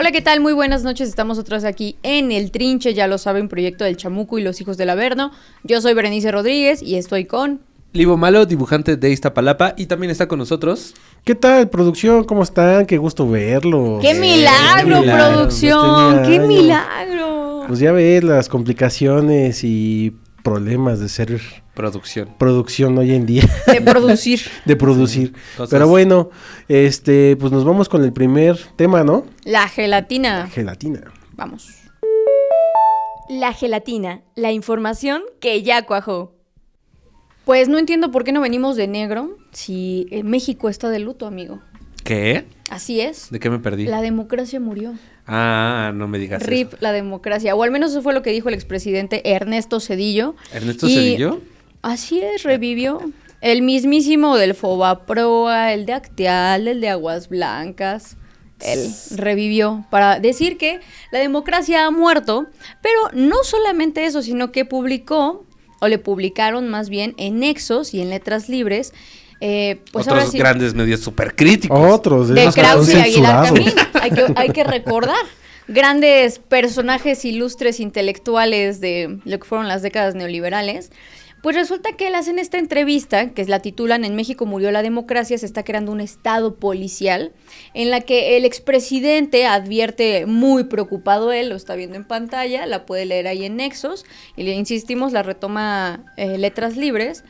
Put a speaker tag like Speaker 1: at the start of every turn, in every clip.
Speaker 1: Hola, ¿qué tal? Muy buenas noches, estamos otra vez aquí en El Trinche, ya lo saben, proyecto del Chamuco y los hijos del Averno. Yo soy Berenice Rodríguez y estoy con...
Speaker 2: Libo Malo, dibujante de Iztapalapa, y también está con nosotros...
Speaker 3: ¿Qué tal, producción? ¿Cómo están? Qué gusto verlos.
Speaker 1: ¡Qué milagro, producción! ¡Qué milagro!
Speaker 3: Pues ya ves las complicaciones y problemas de ser producción hoy en día.
Speaker 1: De producir.
Speaker 3: De producir.
Speaker 2: Cosas.
Speaker 3: Pero bueno, pues nos vamos con el primer tema, ¿no?
Speaker 1: La gelatina.
Speaker 3: Gelatina.
Speaker 1: Vamos. La gelatina, la información que ya cuajó. Pues no entiendo por qué no venimos de negro si México está de luto, amigo.
Speaker 2: ¿Qué?
Speaker 1: Así es.
Speaker 2: ¿De qué me perdí?
Speaker 1: La democracia murió.
Speaker 2: Ah, no me digas
Speaker 1: RIP
Speaker 2: eso.
Speaker 1: la democracia. O al menos eso fue lo que dijo el expresidente Ernesto Zedillo.
Speaker 2: ¿Ernesto Zedillo?
Speaker 1: Así es, revivió. El mismísimo del Fobaproa, el de Acteal, el de Aguas Blancas. Él revivió para decir que la democracia ha muerto, pero no solamente eso, sino que publicó, o le publicaron más bien en Nexos y en Letras Libres, pues
Speaker 2: otros grandes medios súper críticos.
Speaker 3: Otros.
Speaker 1: De Krause y Aguilar
Speaker 3: censurados.
Speaker 1: Camín. Hay que recordar. Grandes personajes ilustres intelectuales de lo que fueron las décadas neoliberales. Pues resulta que él hacen esta entrevista, que la titulan En México murió la democracia, se está creando un estado policial, en la que el expresidente advierte muy preocupado, él lo está viendo en pantalla, la puede leer ahí en Nexos, y le insistimos, la retoma Letras Libres,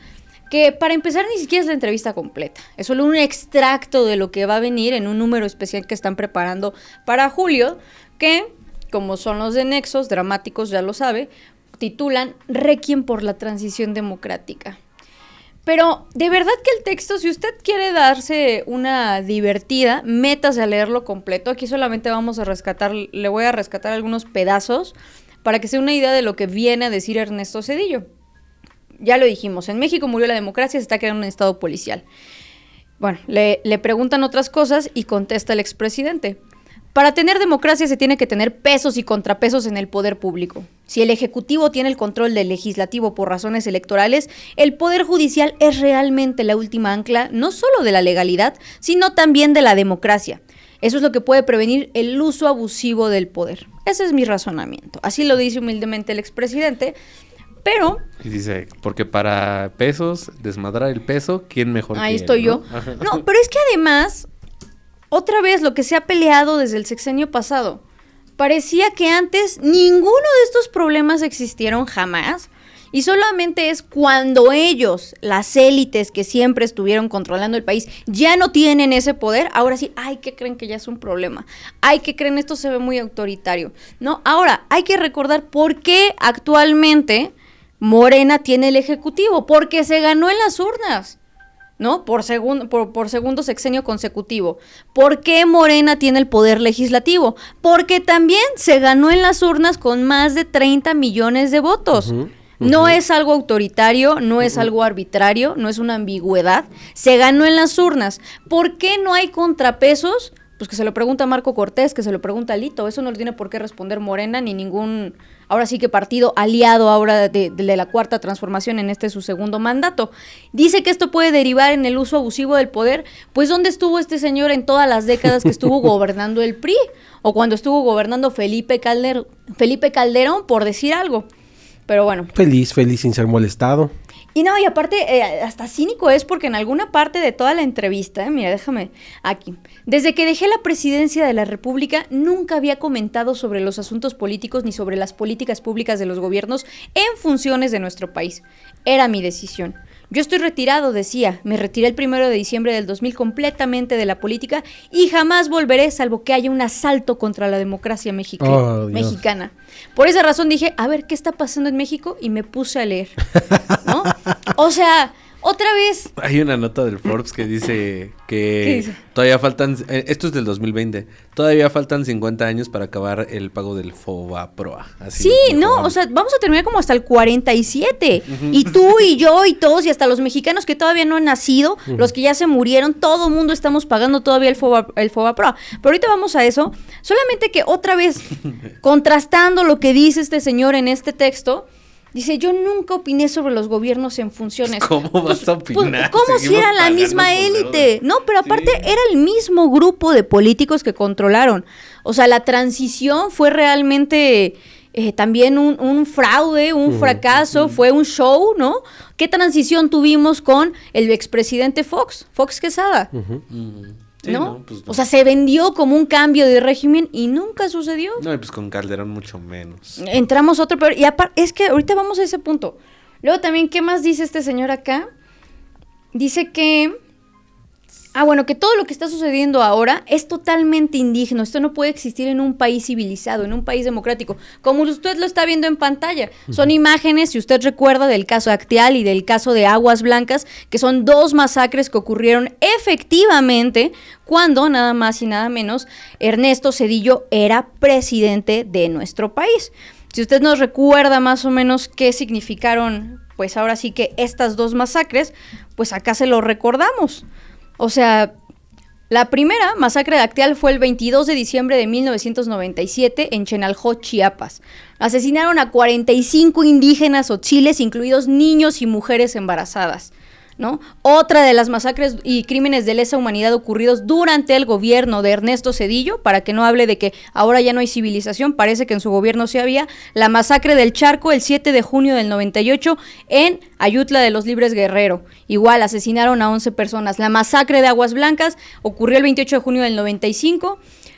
Speaker 1: que para empezar ni siquiera es la entrevista completa, es solo un extracto de lo que va a venir en un número especial que están preparando para julio, que, como son los de Nexos, dramáticos, ya lo sabe, titulan Requiem por la transición democrática. Pero de verdad que el texto, si usted quiere darse una divertida, métase a leerlo completo. Aquí solamente vamos a rescatar, le voy a rescatar algunos pedazos para que se dé una idea de lo que viene a decir Ernesto Zedillo. Ya lo dijimos, en México murió la democracia, se está creando un estado policial. Bueno, le preguntan otras cosas y contesta el expresidente. Para tener democracia se tiene que tener pesos y contrapesos en el poder público. Si el Ejecutivo tiene el control del Legislativo por razones electorales, el Poder Judicial es realmente la última ancla, no solo de la legalidad, sino también de la democracia. Eso es lo que puede prevenir el uso abusivo del poder. Ese es mi razonamiento. Así lo dice humildemente el expresidente, pero...
Speaker 2: Y dice, porque para pesos, desmadrar el peso, ¿quién mejor que
Speaker 1: ahí
Speaker 2: él,
Speaker 1: estoy yo. No, pero es que además... Otra vez lo que se ha peleado desde el sexenio pasado. Parecía que antes ninguno de estos problemas existieron jamás y solamente es cuando ellos, las élites que siempre estuvieron controlando el país, ya no tienen ese poder, ahora sí, ay, ¿qué creen que ya es un problema? Ay, ¿qué creen? Esto se ve muy autoritario. No, ahora hay que recordar por qué actualmente Morena tiene el Ejecutivo, porque se ganó en las urnas. ¿No? Por segundo sexenio consecutivo. ¿Por qué Morena tiene el poder legislativo? Porque también se ganó en las urnas con más de 30 millones de votos. No es algo autoritario, no es algo arbitrario, no es una ambigüedad. Se ganó en las urnas. ¿Por qué no hay contrapesos? Pues que se lo pregunta Marco Cortés, que se lo pregunta Alito. Eso no lo tiene por qué responder Morena ni ningún, ahora sí que partido aliado ahora de la Cuarta Transformación en su segundo mandato. Dice que esto puede derivar en el uso abusivo del poder. Pues ¿dónde estuvo este señor en todas las décadas que estuvo gobernando el PRI? O cuando estuvo gobernando Felipe Calderón, por decir algo. Pero bueno.
Speaker 3: Feliz sin ser molestado.
Speaker 1: Y no, y aparte, hasta cínico es porque en alguna parte de toda la entrevista, mira, déjame aquí. Desde que dejé la presidencia de la República, nunca había comentado sobre los asuntos políticos ni sobre las políticas públicas de los gobiernos en funciones de nuestro país. Era mi decisión. Yo estoy retirado, decía. Me retiré el 1 de diciembre del 2000 completamente de la política y jamás volveré salvo que haya un asalto contra la democracia mexicana. Por esa razón dije, a ver, ¿qué está pasando en México? Y me puse a leer, ¿no? O sea, otra vez...
Speaker 2: Hay una nota del Forbes que dice que
Speaker 1: ¿Qué dice?
Speaker 2: Todavía faltan, esto es del 2020, todavía faltan 50 años para acabar el pago del Fobaproa. Así
Speaker 1: sí, no, o sea, vamos a terminar como hasta el 47. Y tú y yo y todos y hasta los mexicanos que todavía no han nacido, los que ya se murieron, todo el mundo estamos pagando todavía el Fobaproa. Pero ahorita vamos a eso, solamente que otra vez, contrastando lo que dice este señor en este texto, Dice, yo nunca opiné sobre los gobiernos en funciones.
Speaker 2: ¿Cómo vas a opinar?
Speaker 1: Como si era la misma élite. No, pero aparte era el mismo grupo de políticos que controlaron. O sea, la transición fue realmente también un fraude, un fracaso, fue un show, ¿no? ¿Qué transición tuvimos con el expresidente Fox Quesada?
Speaker 2: Sí,
Speaker 1: ¿no?
Speaker 2: Pues
Speaker 1: no. O sea, se vendió como un cambio de régimen y nunca sucedió.
Speaker 2: No, y pues con Calderón mucho menos.
Speaker 1: Entramos a otro peor. Y aparte, es que ahorita vamos a ese punto. Luego también, ¿qué más dice este señor acá? Dice que... bueno, que todo lo que está sucediendo ahora es totalmente indigno. Esto no puede existir en un país civilizado, en un país democrático. Como usted lo está viendo en pantalla. Son imágenes, si usted recuerda, del caso Acteal y del caso de Aguas Blancas, que son 2 masacres que ocurrieron efectivamente cuando, nada más y nada menos, Ernesto Zedillo era presidente de nuestro país. Si usted nos recuerda más o menos qué significaron, pues ahora sí que estas 2 masacres, pues acá se lo recordamos. O sea, la primera masacre de Acteal fue el 22 de diciembre de 1997 en Chenalhó, Chiapas. Asesinaron a 45 indígenas otziles, incluidos niños y mujeres embarazadas, ¿no? Otra de las masacres y crímenes de lesa humanidad ocurridos durante el gobierno de Ernesto Zedillo, para que no hable de que ahora ya no hay civilización, parece que en su gobierno sí había, la masacre del Charco el 7 de junio del 98 en Ayutla de los Libres Guerrero. Igual asesinaron a 11 personas. La masacre de Aguas Blancas ocurrió el 28 de junio del 95.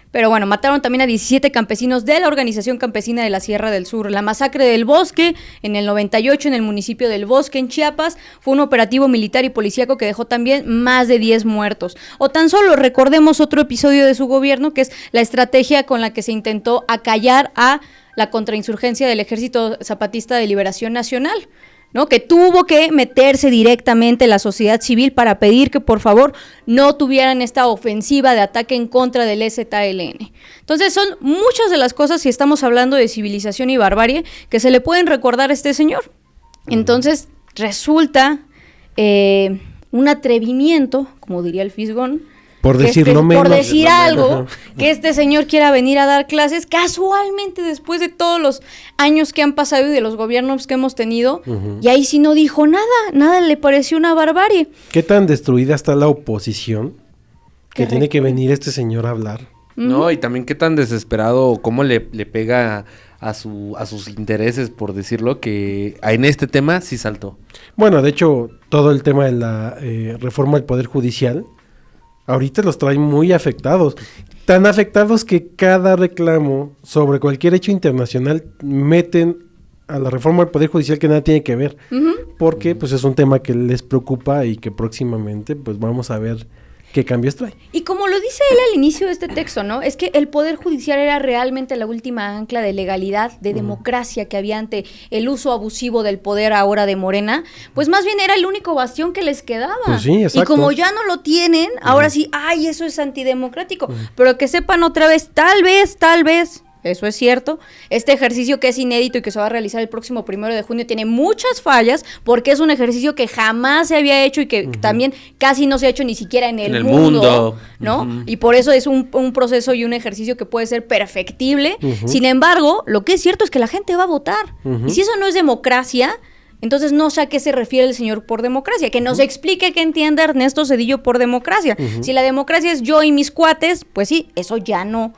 Speaker 1: Pero bueno, mataron también a 17 campesinos de la Organización Campesina de la Sierra del Sur. La masacre del Bosque en el 98 en el municipio del Bosque, en Chiapas, fue un operativo militar y policíaco que dejó también más de 10 muertos. O tan solo recordemos otro episodio de su gobierno, que es la estrategia con la que se intentó acallar a la contrainsurgencia del Ejército Zapatista de Liberación Nacional, ¿no? Que tuvo que meterse directamente la sociedad civil para pedir que por favor no tuvieran esta ofensiva de ataque en contra del EZLN. Entonces son muchas de las cosas, si estamos hablando de civilización y barbarie, que se le pueden recordar a este señor. Entonces resulta un atrevimiento, como diría el Fisgón,
Speaker 3: por decir no menos.
Speaker 1: Por decir algo, que este señor quiera venir a dar clases, casualmente después de todos los años que han pasado y de los gobiernos que hemos tenido, y ahí sí no dijo nada le pareció una barbarie.
Speaker 3: ¿Qué tan destruida está la oposición que tiene que venir este señor a hablar?
Speaker 2: No, y también qué tan desesperado, cómo le pega a sus intereses, por decirlo, que en este tema sí saltó.
Speaker 3: Bueno, de hecho, todo el tema de la reforma del Poder Judicial ahorita los trae muy afectados. Tan afectados que cada reclamo sobre cualquier hecho internacional meten a la reforma del Poder Judicial que nada tiene que ver. Porque pues es un tema que les preocupa y que próximamente pues vamos a ver qué cambios trae.
Speaker 1: Y como lo dice él al inicio de este texto, ¿no? Es que el Poder Judicial era realmente la última ancla de legalidad, de democracia que había ante el uso abusivo del poder ahora de Morena. Pues más bien era el único bastión que les quedaba.
Speaker 3: Pues sí, exacto.
Speaker 1: Y como ya no lo tienen, ahora sí, eso es antidemocrático. Pero que sepan otra vez, tal vez, eso es cierto, este ejercicio que es inédito y que se va a realizar el próximo 1 de junio tiene muchas fallas porque es un ejercicio que jamás se había hecho y que también casi no se ha hecho ni siquiera en el mundo, ¿no? Y por eso es un proceso y un ejercicio que puede ser perfectible. Sin embargo, lo que es cierto es que la gente va a votar. Y si eso no es democracia, entonces no sé a qué se refiere el señor por democracia. Que nos explique qué entiende Ernesto Zedillo por democracia. Si la democracia es yo y mis cuates, pues sí, eso ya no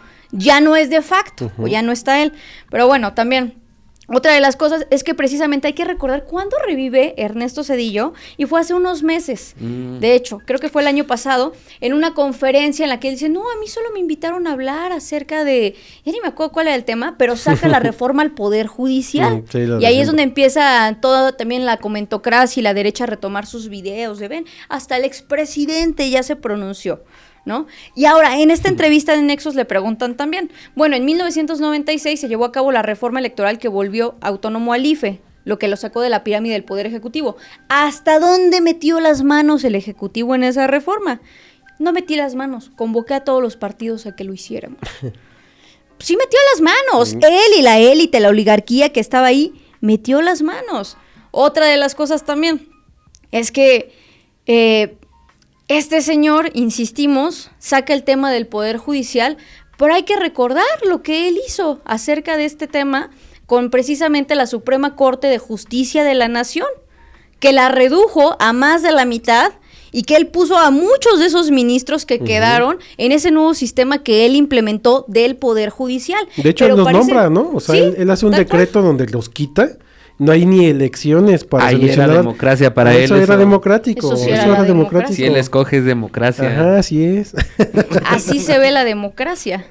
Speaker 1: es de facto, o ya no está él. Pero bueno, también, otra de las cosas es que precisamente hay que recordar cuándo revive Ernesto Zedillo, y fue hace unos meses. De hecho, creo que fue el año pasado, en una conferencia en la que él dice, no, a mí solo me invitaron a hablar acerca de, ya ni me acuerdo cuál era el tema, pero saca la reforma al Poder Judicial. Sí, y ahí es donde empieza toda también la comentocracia y la derecha a retomar sus videos, de ven, hasta el expresidente ya se pronunció, ¿no? Y ahora, en esta entrevista de Nexos le preguntan también, bueno, en 1996 se llevó a cabo la reforma electoral que volvió autónomo al IFE, lo que lo sacó de la pirámide del Poder Ejecutivo. ¿Hasta dónde metió las manos el Ejecutivo en esa reforma? No metí las manos, convoqué a todos los partidos a que lo hiciéramos. Sí metió las manos, él y la élite, la oligarquía que estaba ahí, metió las manos. Otra de las cosas también es que este señor, insistimos, saca el tema del Poder Judicial, pero hay que recordar lo que él hizo acerca de este tema con precisamente la Suprema Corte de Justicia de la Nación, que la redujo a más de la mitad y que él puso a muchos de esos ministros que quedaron en ese nuevo sistema que él implementó del Poder Judicial.
Speaker 3: De hecho, él los nombra, ¿no? O sea,
Speaker 1: sí,
Speaker 3: él hace un decreto donde los quita. No hay ni elecciones para
Speaker 2: ahí
Speaker 3: seleccionar.
Speaker 2: era democracia para él.
Speaker 3: Eso era democrático.
Speaker 1: Eso sí
Speaker 3: Eso
Speaker 1: era
Speaker 3: era
Speaker 1: la
Speaker 3: democrático.
Speaker 2: Si él escoge es democracia.
Speaker 3: Ajá, así es.
Speaker 1: Así se ve la democracia.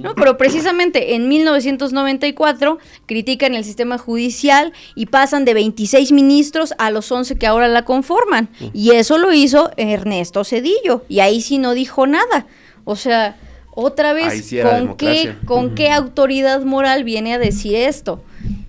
Speaker 1: ¿No? Pero precisamente en 1994 critican el sistema judicial y pasan de 26 ministros a los 11 que ahora la conforman. Y eso lo hizo Ernesto Zedillo. Y ahí sí no dijo nada. O sea, otra
Speaker 2: Ahí
Speaker 1: vez,
Speaker 2: sí era democracia.
Speaker 1: ¿con qué autoridad moral viene a decir esto?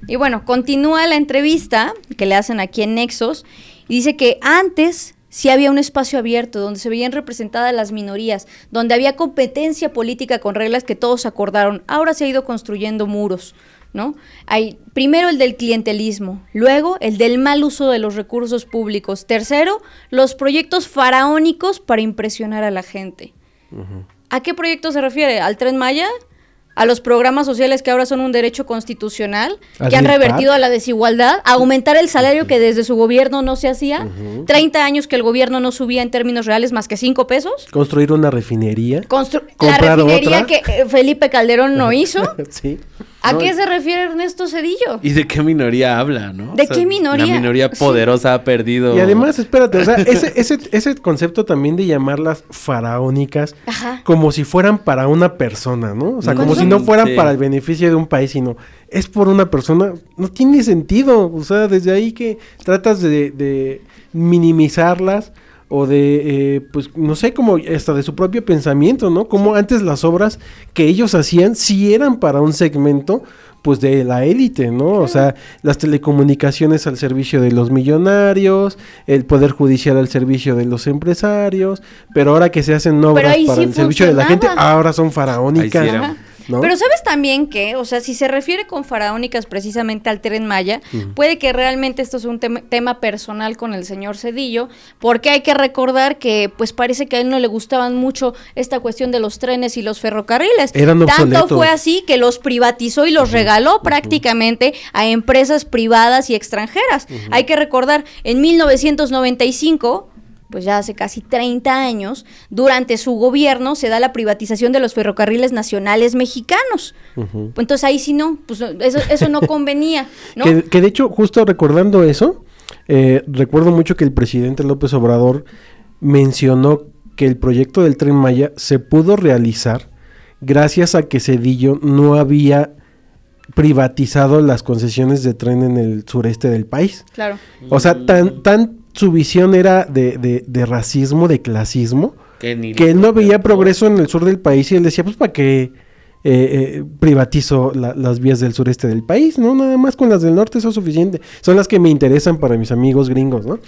Speaker 1: Y bueno, continúa la entrevista que le hacen aquí en Nexos y dice que antes sí había un espacio abierto donde se veían representadas las minorías, donde había competencia política con reglas que todos acordaron. Ahora se ha ido construyendo muros, ¿no? Hay primero el del clientelismo, luego el del mal uso de los recursos públicos, tercero, los proyectos faraónicos para impresionar a la gente. ¿A qué proyecto se refiere? ¿Al Tren Maya? ¿A los programas sociales que ahora son un derecho constitucional? ¿Que han revertido a la desigualdad? ¿A aumentar el salario que desde su gobierno no se hacía? 30 años que el gobierno no subía en términos reales más que 5 pesos.
Speaker 3: Construir una refinería.
Speaker 1: La refinería que Felipe Calderón no hizo.
Speaker 3: Sí.
Speaker 1: ¿A qué se refiere Ernesto Zedillo?
Speaker 2: ¿Y de qué minoría habla, no?
Speaker 1: ¿De qué minoría?
Speaker 2: La minoría poderosa ha perdido.
Speaker 3: Y además, espérate, o sea, ese concepto también de llamarlas faraónicas,
Speaker 1: Ajá.
Speaker 3: como si fueran para una persona, ¿no? O sea, como si no fueran para el beneficio de un país, sino es por una persona, no tiene sentido. O sea, desde ahí que tratas de minimizarlas o de, pues, no sé, como hasta de su propio pensamiento, ¿no? Como antes las obras que ellos hacían sí eran para un segmento, pues, de la élite, ¿no? O sea, las telecomunicaciones al servicio de los millonarios, el poder judicial al servicio de los empresarios, pero ahora que se hacen obras para el servicio de la gente, ahora son faraónicas.
Speaker 2: Ahí sí era.
Speaker 3: ¿No?
Speaker 1: Pero ¿sabes también que, o sea, si se refiere con faraónicas precisamente al Tren Maya, puede que realmente esto es un tema personal con el señor Zedillo, porque hay que recordar que pues parece que a él no le gustaban mucho esta cuestión de los trenes y los ferrocarriles.
Speaker 3: Eran obsoletos.
Speaker 1: Tanto fue así que los privatizó y los regaló prácticamente a empresas privadas y extranjeras. Hay que recordar, en 1995... pues ya hace casi 30 años, durante su gobierno se da la privatización de los ferrocarriles nacionales mexicanos. Entonces ahí sí no, pues eso no convenía, ¿no?
Speaker 3: Que de hecho, justo recordando eso, recuerdo mucho que el presidente López Obrador mencionó que el proyecto del Tren Maya se pudo realizar gracias a que Zedillo no había privatizado las concesiones de tren en el sureste del país.
Speaker 1: Claro.
Speaker 3: O sea, tan su visión era de racismo, de clasismo, que él no veía progreso en el sur del país y él decía, pues, ¿para qué privatizo las vías del sureste del país? No, nada más con las del norte, eso es suficiente. Son las que me interesan para mis amigos gringos, ¿no?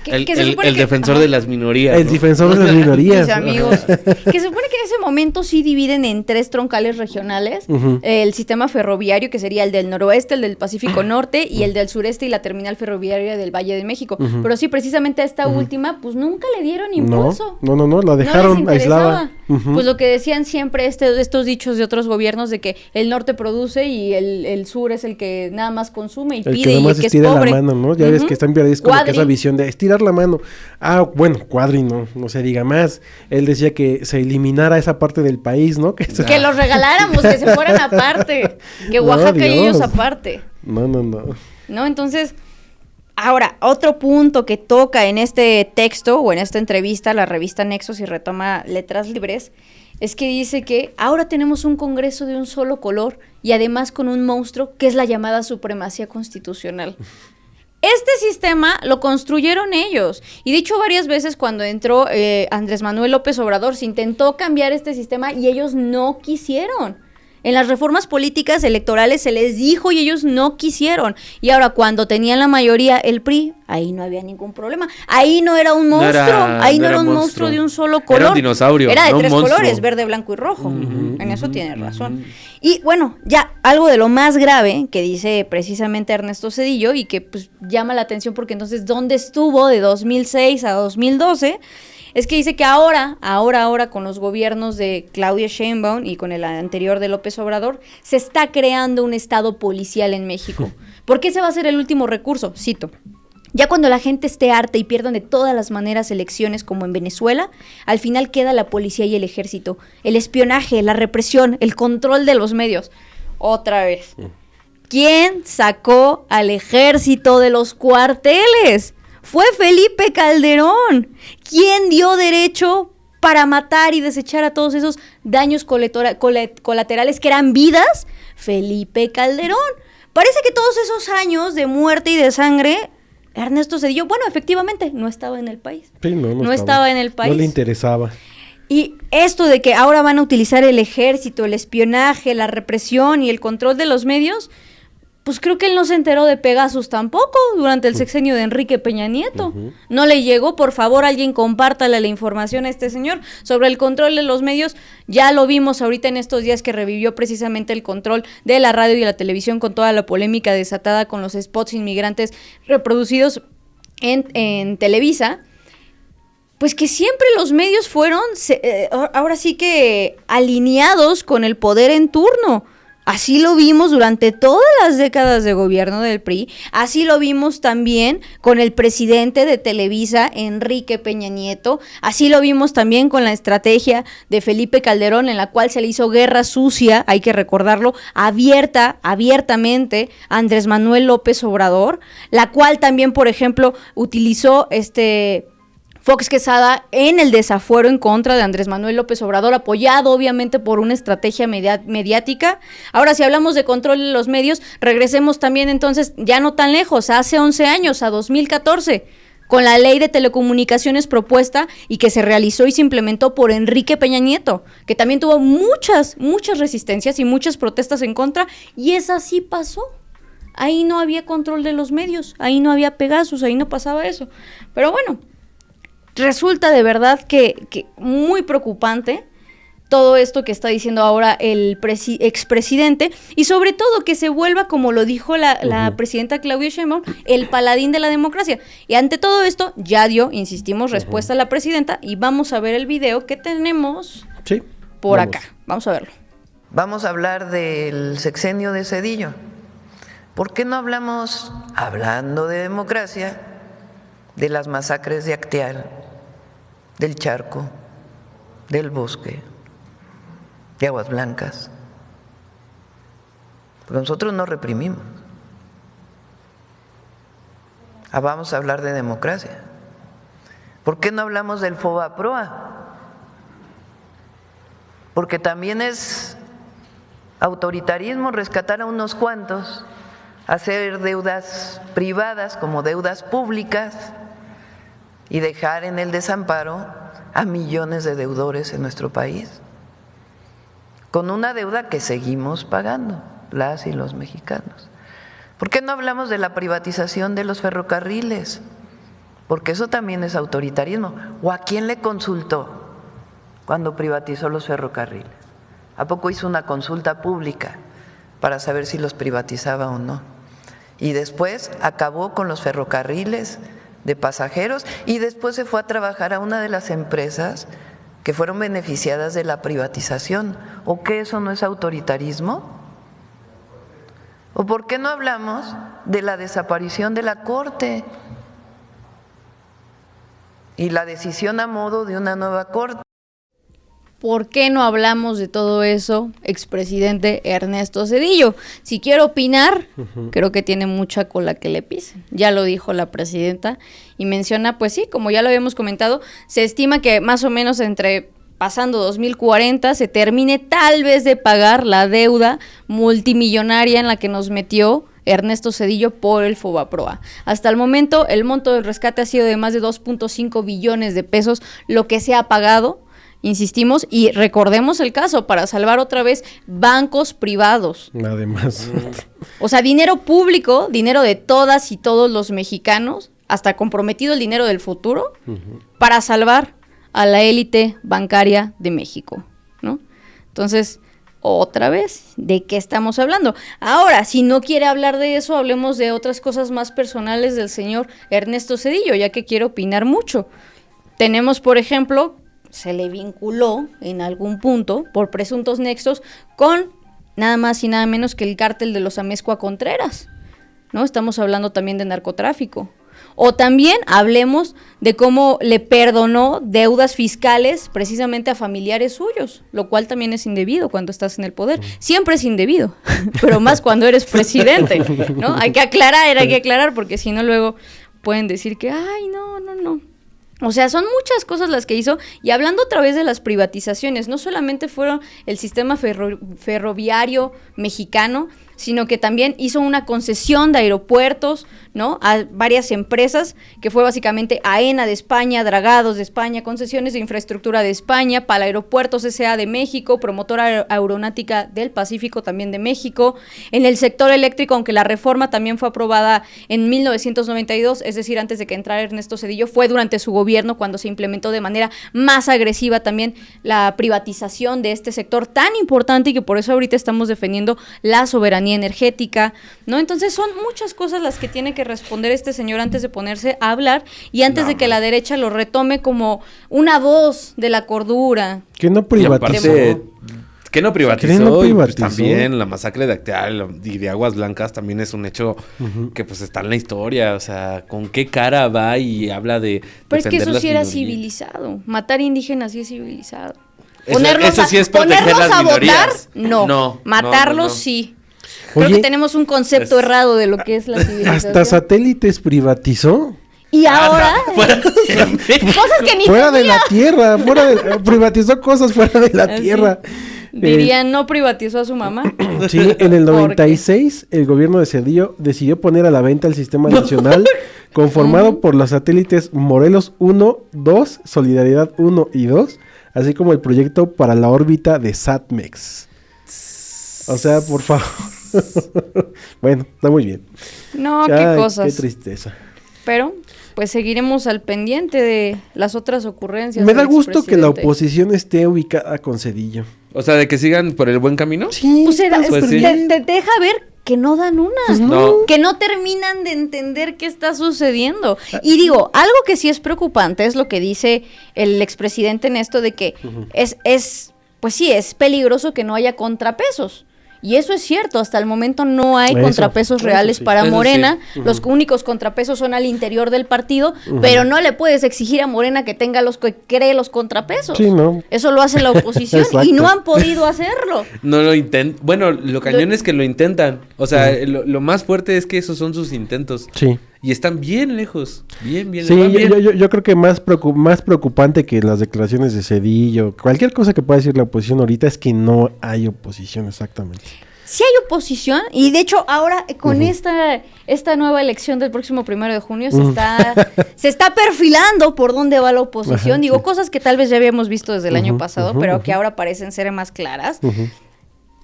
Speaker 2: El defensor de las minorías.
Speaker 3: El
Speaker 2: ¿no?
Speaker 3: defensor de las minorías.
Speaker 1: Mis amigos. Que se supone que en ese momento sí dividen en 3 troncales regionales. El sistema ferroviario, que sería el del noroeste, el del Pacífico Norte, y el del sureste y la terminal ferroviaria del Valle de México. Pero sí, precisamente a esta última, pues nunca le dieron impulso.
Speaker 3: No, la dejaron aislada.
Speaker 1: Pues lo que decían siempre estos dichos de otros gobiernos de que el norte produce y el sur es el que nada más consume y
Speaker 3: el
Speaker 1: pide
Speaker 3: que
Speaker 1: y
Speaker 3: nada más
Speaker 1: el que es
Speaker 3: estira
Speaker 1: pobre.
Speaker 3: la mano, ¿no? Ya ves que están es como que esa visión de estirar la mano. Ah, bueno, Cuadri no se diga más. Él decía que se eliminara esa parte del país, ¿no? Que
Speaker 1: los regaláramos, que se fueran aparte. Que Oaxaca y ellos aparte.
Speaker 3: No.
Speaker 1: ¿No? Entonces, ahora, otro punto que toca en este texto o en esta entrevista, la revista Nexos y retoma Letras Libres, es que dice que ahora tenemos un Congreso de un solo color y además con un monstruo que es la llamada supremacía constitucional. Este sistema lo construyeron ellos y dicho varias veces cuando entró Andrés Manuel López Obrador se intentó cambiar este sistema y ellos no quisieron. En las reformas políticas electorales se les dijo y ellos no quisieron. Y ahora cuando tenían la mayoría el PRI, ahí no había ningún problema. Ahí no era un monstruo, no era un monstruo de un solo color.
Speaker 2: Era un dinosaurio.
Speaker 1: Era de
Speaker 2: no
Speaker 1: 3
Speaker 2: monstruo.
Speaker 1: colores, verde, blanco y rojo. En eso tienes razón. Y bueno, ya algo de lo más grave que dice precisamente Ernesto Zedillo y que pues llama la atención porque entonces ¿dónde estuvo de 2006 a 2012? es que dice que ahora, con los gobiernos de Claudia Sheinbaum y con el anterior de López Obrador, se está creando un estado policial en México. ¿Por qué ese va a ser el último recurso? Cito. Ya cuando la gente esté harta y pierdan de todas las maneras elecciones como en Venezuela, al final queda la policía y el ejército, el espionaje, la represión, el control de los medios. Otra vez. ¿Quién sacó al ejército de los cuarteles? Fue Felipe Calderón. ¿Quién dio derecho para matar y desechar a todos esos daños colaterales que eran vidas? Felipe Calderón. Parece que todos esos años de muerte y de sangre, Ernesto Zedillo, bueno, efectivamente, no estaba en el país.
Speaker 3: Sí, no
Speaker 1: estaba en el país.
Speaker 3: No le interesaba.
Speaker 1: Y esto de que ahora van a utilizar el ejército, el espionaje, la represión y el control de los medios, pues creo que él no se enteró de Pegasus tampoco durante el sexenio de Enrique Peña Nieto. No le llegó, por favor, alguien compártale la información a este señor sobre el control de los medios. Ya lo vimos ahorita en estos días que revivió precisamente el control de la radio y la televisión con toda la polémica desatada con los spots inmigrantes reproducidos en Televisa. Pues que siempre los medios fueron, ahora sí que alineados con el poder en turno. Así lo vimos durante todas las décadas de gobierno del PRI, así lo vimos también con el presidente de Televisa, Enrique Peña Nieto, así lo vimos también con la estrategia de Felipe Calderón, en la cual se le hizo guerra sucia, hay que recordarlo, abiertamente a Andrés Manuel López Obrador, la cual también, por ejemplo, utilizó Fox Quesada en el desafuero en contra de Andrés Manuel López Obrador, apoyado obviamente por una estrategia mediática. Ahora, si hablamos de control de los medios, regresemos también entonces, ya no tan lejos, hace 11 años, a 2014, con la ley de telecomunicaciones propuesta y que se realizó y se implementó por Enrique Peña Nieto, que también tuvo muchas resistencias y muchas protestas en contra, y esa sí pasó. Ahí no había control de los medios, ahí no había Pegasus, ahí no pasaba eso. Pero bueno, resulta de verdad que muy preocupante todo esto que está diciendo ahora el expresidente, y sobre todo que se vuelva, como lo dijo la presidenta Claudia Sheinbaum, el paladín de la democracia. Y ante todo esto ya dio, insistimos, respuesta a la presidenta, y vamos a ver el video que tenemos por acá. Vamos a verlo.
Speaker 4: Vamos a hablar del sexenio de Zedillo. ¿Por qué no hablamos, hablando de democracia, de las masacres de Acteal, del Charco, del Bosque, de Aguas Blancas? Porque nosotros no reprimimos. Vamos a hablar de democracia. ¿Por qué no hablamos del FOBAPROA? Porque también es autoritarismo rescatar a unos cuantos, hacer deudas privadas como deudas públicas y dejar en el desamparo a millones de deudores en nuestro país, con una deuda que seguimos pagando las y los mexicanos. ¿Por qué no hablamos de la privatización de los ferrocarriles? Porque eso también es autoritarismo. ¿O a quién le consultó cuando privatizó los ferrocarriles? ¿A poco hizo una consulta pública para saber si los privatizaba o no? Y después acabó con los ferrocarriles de pasajeros y después se fue a trabajar a una de las empresas que fueron beneficiadas de la privatización. ¿O qué, eso no es autoritarismo? ¿O por qué no hablamos de la desaparición de la Corte y la decisión a modo de una nueva Corte?
Speaker 1: ¿Por qué no hablamos de todo eso, expresidente Ernesto Zedillo? Si quiero opinar, creo que tiene mucha cola que le pisen. Ya lo dijo la presidenta y menciona, pues sí, como ya lo habíamos comentado, se estima que más o menos pasando 2040 se termine tal vez de pagar la deuda multimillonaria en la que nos metió Ernesto Zedillo por el FOBAPROA. Hasta el momento, el monto del rescate ha sido de más de 2.5 billones de pesos, lo que se ha pagado. Insistimos, y recordemos el caso, para salvar otra vez bancos privados.
Speaker 3: Además.
Speaker 1: O sea, dinero público, dinero de todas y todos los mexicanos, hasta comprometido el dinero del futuro, para salvar a la élite bancaria de México, ¿no? Entonces, otra vez, ¿de qué estamos hablando? Ahora, si no quiere hablar de eso, hablemos de otras cosas más personales del señor Ernesto Zedillo, ya que quiere opinar mucho. Tenemos, por ejemplo, se le vinculó en algún punto por presuntos nexos con nada más y nada menos que el cártel de los Amezcua Contreras, ¿no? Estamos hablando también de narcotráfico. O también hablemos de cómo le perdonó deudas fiscales precisamente a familiares suyos, lo cual también es indebido cuando estás en el poder. Siempre es indebido, pero más cuando eres presidente, ¿no? Hay que aclarar, porque si no luego pueden decir que, ay, no. O sea, son muchas cosas las que hizo, y hablando otra vez de las privatizaciones, no solamente fueron el sistema ferroviario mexicano, sino que también hizo una concesión de aeropuertos, ¿no? A varias empresas, que fue básicamente AENA de España, Dragados de España, Concesiones de Infraestructura de España, Palaeropuertos S.A. de México, Promotora Aeronáutica del Pacífico también de México. En el sector eléctrico, aunque la reforma también fue aprobada en 1992, es decir, antes de que entrara Ernesto Zedillo, fue durante su gobierno cuando se implementó de manera más agresiva también la privatización de este sector tan importante, y que por eso ahorita estamos defendiendo la soberanía energética, ¿no? Entonces son muchas cosas las que tiene que responder este señor antes de ponerse a hablar y antes de que la derecha lo retome como una voz de la cordura.
Speaker 3: Que no privatizó.
Speaker 2: Que no privatizó,
Speaker 3: ¿Que no
Speaker 2: y pues
Speaker 3: privatizó?
Speaker 2: también la masacre de Acteal y de Aguas Blancas también es un hecho que pues está en la historia. O sea, ¿con qué cara va y habla de
Speaker 1: Pero es que eso
Speaker 2: las
Speaker 1: sí era
Speaker 2: minorías?
Speaker 1: civilizado. Matar indígenas sí es civilizado.
Speaker 2: Eso sí es proteger
Speaker 1: ponerlos
Speaker 2: las
Speaker 1: a votar,
Speaker 2: minorías.
Speaker 1: no. Matarlos
Speaker 2: no.
Speaker 1: sí. Creo
Speaker 3: Oye,
Speaker 1: que tenemos un concepto errado de lo que es la civilización.
Speaker 3: hasta satélites privatizó.
Speaker 1: Y ahora,
Speaker 2: Fuera-
Speaker 1: cosas que ni
Speaker 3: Fuera de
Speaker 1: tenía.
Speaker 3: la tierra, privatizó cosas fuera de la
Speaker 1: Así.
Speaker 3: tierra.
Speaker 1: Dirían, no privatizó a su mamá.
Speaker 3: Sí, en el
Speaker 1: ¿Por qué?
Speaker 3: 96 el gobierno de Cedillo decidió poner a la venta el sistema nacional conformado por los satélites Morelos 1, 2, Solidaridad 1 y 2, así como el proyecto para la órbita de SatMex. O sea, por favor. Bueno, está muy bien.
Speaker 1: No,
Speaker 3: Ay,
Speaker 1: qué cosas.
Speaker 3: Qué tristeza.
Speaker 1: Pero, pues seguiremos al pendiente de las otras ocurrencias.
Speaker 3: Me da
Speaker 1: del
Speaker 3: gusto que la
Speaker 1: expresidente.
Speaker 3: oposición esté ubicada con Cedillo.
Speaker 2: O sea, de que sigan por el buen camino.
Speaker 3: Sí,
Speaker 1: Pues
Speaker 3: está
Speaker 2: Pues
Speaker 3: súper
Speaker 2: sí.
Speaker 3: bien.
Speaker 1: te deja ver que no dan una.
Speaker 3: Pues
Speaker 2: no.
Speaker 1: Que no terminan de entender qué está sucediendo. Y digo, algo que sí es preocupante es lo que dice el expresidente en esto de que pues sí, es peligroso que no haya contrapesos. Y eso es cierto, hasta el momento no hay
Speaker 3: Eso,
Speaker 1: contrapesos
Speaker 3: eso
Speaker 1: reales
Speaker 3: sí.
Speaker 1: para
Speaker 2: Eso
Speaker 1: Morena.
Speaker 2: sí.
Speaker 1: Los únicos contrapesos son al interior del partido, pero no le puedes exigir a Morena que tenga los que cree los contrapesos.
Speaker 3: Sí, ¿no?
Speaker 1: Eso lo hace la oposición
Speaker 3: Exacto.
Speaker 1: y no han podido hacerlo.
Speaker 2: No lo intentan. Bueno, lo cañón es que lo intentan. O sea, lo más fuerte es que esos son sus intentos.
Speaker 3: Sí.
Speaker 2: Y están bien lejos. Bien,
Speaker 3: Sí,
Speaker 2: van bien.
Speaker 3: yo creo que más preocupante que las declaraciones de Cedillo, cualquier cosa que pueda decir la oposición ahorita es que no hay oposición exactamente.
Speaker 1: Sí hay oposición, y de hecho ahora con esta nueva elección del próximo 1 de junio se está perfilando por dónde va la oposición.
Speaker 3: Ajá,
Speaker 1: Digo,
Speaker 3: sí.
Speaker 1: cosas que tal vez ya habíamos visto desde el año pasado, pero que ahora parecen ser más claras.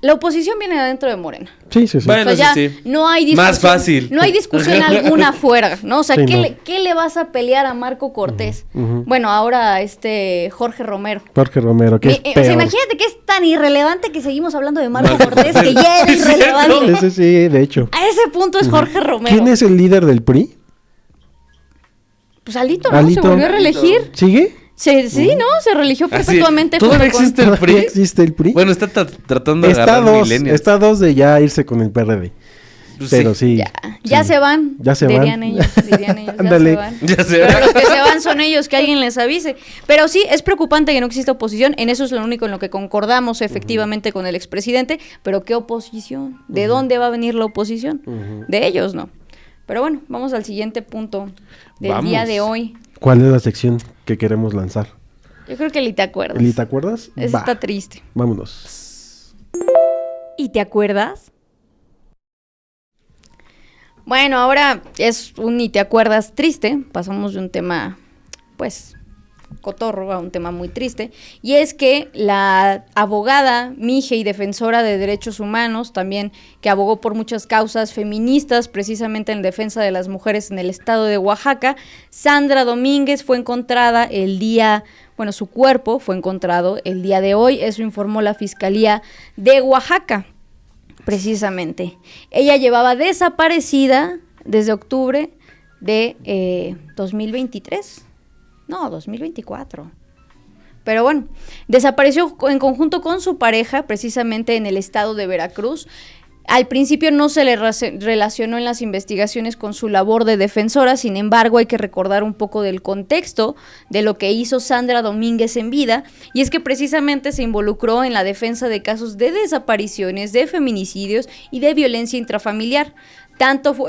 Speaker 1: La oposición viene de adentro de Morena.
Speaker 3: Sí, sí, sí.
Speaker 2: Bueno,
Speaker 1: O sea, ya
Speaker 2: eso sí.
Speaker 1: no hay discusión.
Speaker 2: Más fácil.
Speaker 1: No hay discusión alguna afuera, ¿no? O sea,
Speaker 3: Sí,
Speaker 1: ¿qué le vas a pelear a Marco Cortés?
Speaker 3: Ujú.
Speaker 1: Bueno, ahora Jorge Romero.
Speaker 3: Jorge Romero, que es
Speaker 1: O sea,
Speaker 3: peor.
Speaker 1: imagínate que es tan irrelevante que seguimos hablando de Marco Cortés que ya era
Speaker 2: Sí, es cierto.
Speaker 1: irrelevante.
Speaker 3: Ese sí, de hecho.
Speaker 1: A ese punto es Jorge Romero.
Speaker 3: ¿Quién es el líder del PRI?
Speaker 1: Pues Alito, ¿no?
Speaker 3: Alito.
Speaker 1: Se volvió a reelegir.
Speaker 3: ¿Sigue?
Speaker 1: Sí, ¿no? Se religió
Speaker 2: Así,
Speaker 1: perpetuamente.
Speaker 2: ¿todavía
Speaker 1: junto con-
Speaker 2: existe el
Speaker 3: ¿Todavía
Speaker 2: PRI?
Speaker 3: existe el PRI?
Speaker 2: Bueno, está tratando de
Speaker 3: está
Speaker 2: agarrar
Speaker 3: dos,
Speaker 2: millennials.
Speaker 3: está dos de ya irse con el PRD.
Speaker 2: Pues
Speaker 3: Pero sí.
Speaker 1: Ya
Speaker 3: sí.
Speaker 1: se van.
Speaker 3: Ya se
Speaker 1: dirían
Speaker 3: van.
Speaker 1: Ellos, dirían ellos.
Speaker 3: Ándale.
Speaker 1: Ya se van.
Speaker 2: Ya se
Speaker 1: Pero
Speaker 2: va.
Speaker 1: los que se van son ellos, que alguien les avise. Pero sí, es preocupante que no exista oposición. En eso es lo único en lo que concordamos efectivamente con el expresidente. Pero ¿qué oposición? ¿De dónde va a venir la oposición? De ellos, ¿no? Pero bueno, vamos al siguiente punto del
Speaker 2: Vamos.
Speaker 1: día de hoy.
Speaker 3: ¿Cuál es la sección que queremos lanzar?
Speaker 1: Yo creo que ni te acuerdas.
Speaker 3: ¿Eli, te acuerdas?
Speaker 1: Eso
Speaker 3: Va,
Speaker 1: está triste.
Speaker 3: vámonos.
Speaker 1: ¿Y te acuerdas? Bueno, ahora es un y te acuerdas triste. Pasamos de un tema, pues, cotorro a un tema muy triste. Y es que la abogada, mije y defensora de derechos humanos, también que abogó por muchas causas feministas, precisamente en defensa de las mujeres en el estado de Oaxaca, Sandra Domínguez, fue encontrada su cuerpo fue encontrado el día de hoy. Eso informó la Fiscalía de Oaxaca. Precisamente. Ella llevaba desaparecida desde octubre de 2023. No, 2024. Pero bueno, desapareció en conjunto con su pareja, precisamente en el estado de Veracruz. Al principio no se le relacionó en las investigaciones con su labor de defensora, sin embargo hay que recordar un poco del contexto de lo que hizo Sandra Domínguez en vida, y es que precisamente se involucró en la defensa de casos de desapariciones, de feminicidios y de violencia intrafamiliar,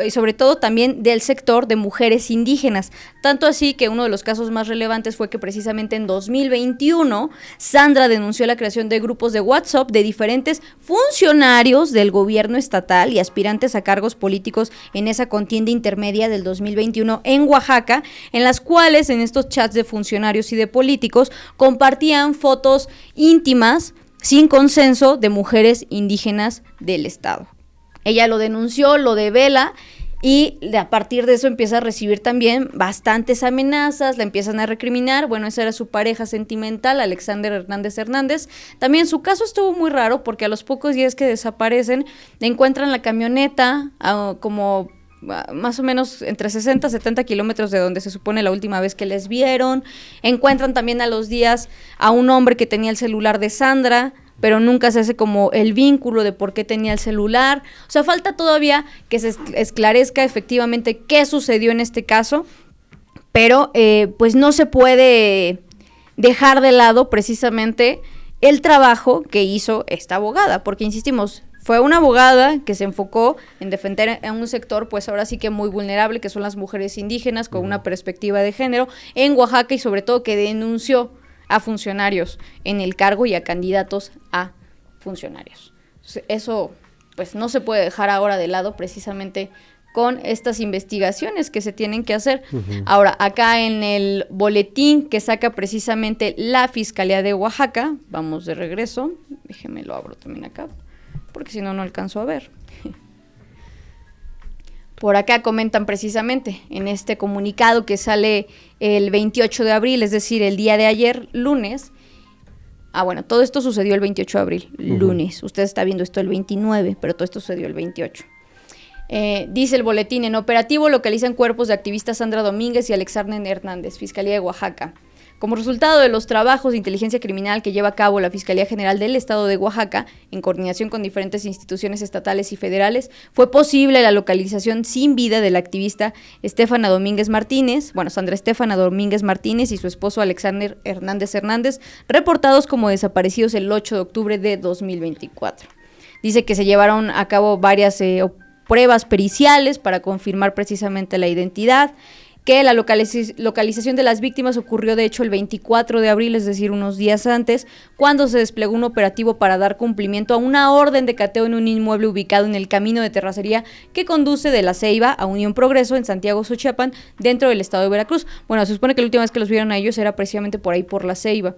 Speaker 1: sobre todo también del sector de mujeres indígenas, tanto así que uno de los casos más relevantes fue que precisamente en 2021 Sandra denunció la creación de grupos de WhatsApp de diferentes funcionarios del gobierno estatal y aspirantes a cargos políticos en esa contienda intermedia del 2021 en Oaxaca, en las cuales en estos chats de funcionarios y de políticos compartían fotos íntimas sin consenso de mujeres indígenas del estado. Ella lo denunció, lo devela y a partir de eso empieza a recibir también bastantes amenazas, la empiezan a recriminar. Bueno, esa era su pareja sentimental, Alexander Hernández Hernández. También su caso estuvo muy raro porque a los pocos días que desaparecen encuentran la camioneta como más o menos entre 60 y 70 kilómetros de donde se supone la última vez que les vieron. Encuentran también a los días a un hombre que tenía el celular de Sandra, pero nunca se hace como el vínculo de por qué tenía el celular. O sea, falta todavía que se esclarezca efectivamente qué sucedió en este caso, pero pues no se puede dejar de lado precisamente el trabajo que hizo esta abogada, porque insistimos, fue una abogada que se enfocó en defender a un sector, pues ahora sí que muy vulnerable, que son las mujeres indígenas, con una perspectiva de género, en Oaxaca, y sobre todo que denunció a funcionarios en el cargo y a candidatos a funcionarios. Eso pues no se puede dejar ahora de lado precisamente con estas investigaciones que se tienen que hacer. Ahora, acá en el boletín que saca precisamente la Fiscalía de Oaxaca, vamos de regreso, déjeme lo abro también acá, porque si no, no alcanzo a ver. Por acá comentan precisamente en este comunicado que sale el 28 de abril, es decir, el día de ayer, lunes. Bueno, todo esto sucedió el 28 de abril, lunes. Usted está viendo esto el 29, pero todo esto sucedió el 28. Dice el boletín, en operativo localizan cuerpos de activistas Sandra Domínguez y Alexander Hernández, Fiscalía de Oaxaca. Como resultado de los trabajos de inteligencia criminal que lleva a cabo la Fiscalía General del Estado de Oaxaca, en coordinación con diferentes instituciones estatales y federales, fue posible la localización sin vida de la activista Sandra Domínguez Martínez y su esposo Alexander Hernández Hernández, reportados como desaparecidos el 8 de octubre de 2024. Dice que se llevaron a cabo varias pruebas periciales para confirmar precisamente la identidad, que la localización de las víctimas ocurrió de hecho el 24 de abril, es decir, unos días antes, cuando se desplegó un operativo para dar cumplimiento a una orden de cateo en un inmueble ubicado en el camino de terracería que conduce de La Ceiba a Unión Progreso en Santiago Xochiapan, dentro del estado de Veracruz. Bueno, se supone que la última vez que los vieron a ellos era precisamente por ahí, por La Ceiba.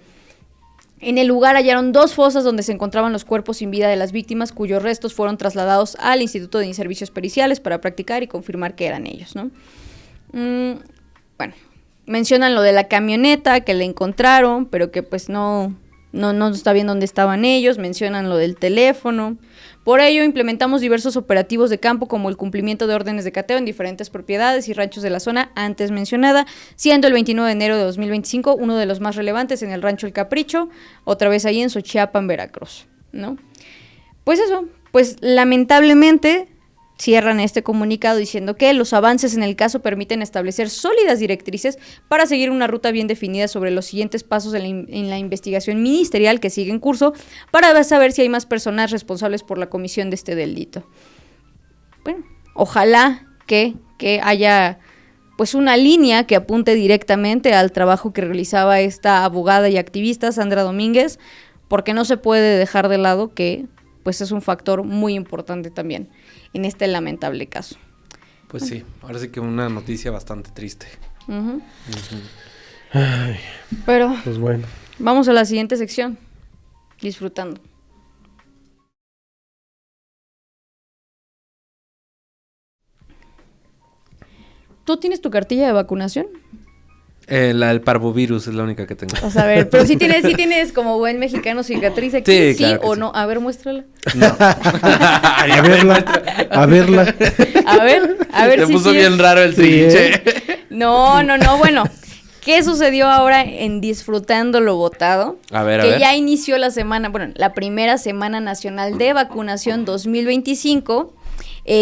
Speaker 1: En el lugar hallaron 2 fosas donde se encontraban los cuerpos sin vida de las víctimas, cuyos restos fueron trasladados al Instituto de Servicios Periciales para practicar y confirmar que eran ellos, ¿no? Bueno, mencionan lo de la camioneta que le encontraron, pero que pues no está bien dónde estaban ellos. Mencionan lo del teléfono. Por ello implementamos diversos operativos de campo, como el cumplimiento de órdenes de cateo en diferentes propiedades y ranchos de la zona antes mencionada, siendo el 29 de enero de 2025 uno de los más relevantes en el rancho El Capricho, otra vez ahí en Xochiapan, Veracruz, ¿no? Pues eso, pues lamentablemente cierran este comunicado diciendo que los avances en el caso permiten establecer sólidas directrices para seguir una ruta bien definida sobre los siguientes pasos en la investigación ministerial que sigue en curso, para saber si hay más personas responsables por la comisión de este delito. Bueno, ojalá que haya pues una línea que apunte directamente al trabajo que realizaba esta abogada y activista Sandra Domínguez, porque no se puede dejar de lado que pues es un factor muy importante también en este lamentable caso.
Speaker 2: Pues sí, ahora sí que una noticia bastante triste.
Speaker 3: Ay,
Speaker 1: pero
Speaker 3: pues bueno,
Speaker 1: vamos a la siguiente sección, disfrutando. ¿Tú tienes tu cartilla de vacunación?
Speaker 2: La del parvovirus es la única que tengo.
Speaker 1: O sea, a ver, pero sí tienes como buen mexicano cicatriz aquí, sí claro o sí. No. A ver, muéstrala. No.
Speaker 3: A verla.
Speaker 1: A ver
Speaker 2: Te
Speaker 1: si
Speaker 2: puso
Speaker 1: sí
Speaker 2: bien raro el trinche.
Speaker 1: No, bueno. ¿Qué sucedió ahora en Disfrutando lo Votado?
Speaker 2: A ver.
Speaker 1: Que ya inició la primera Semana Nacional de Vacunación 2025,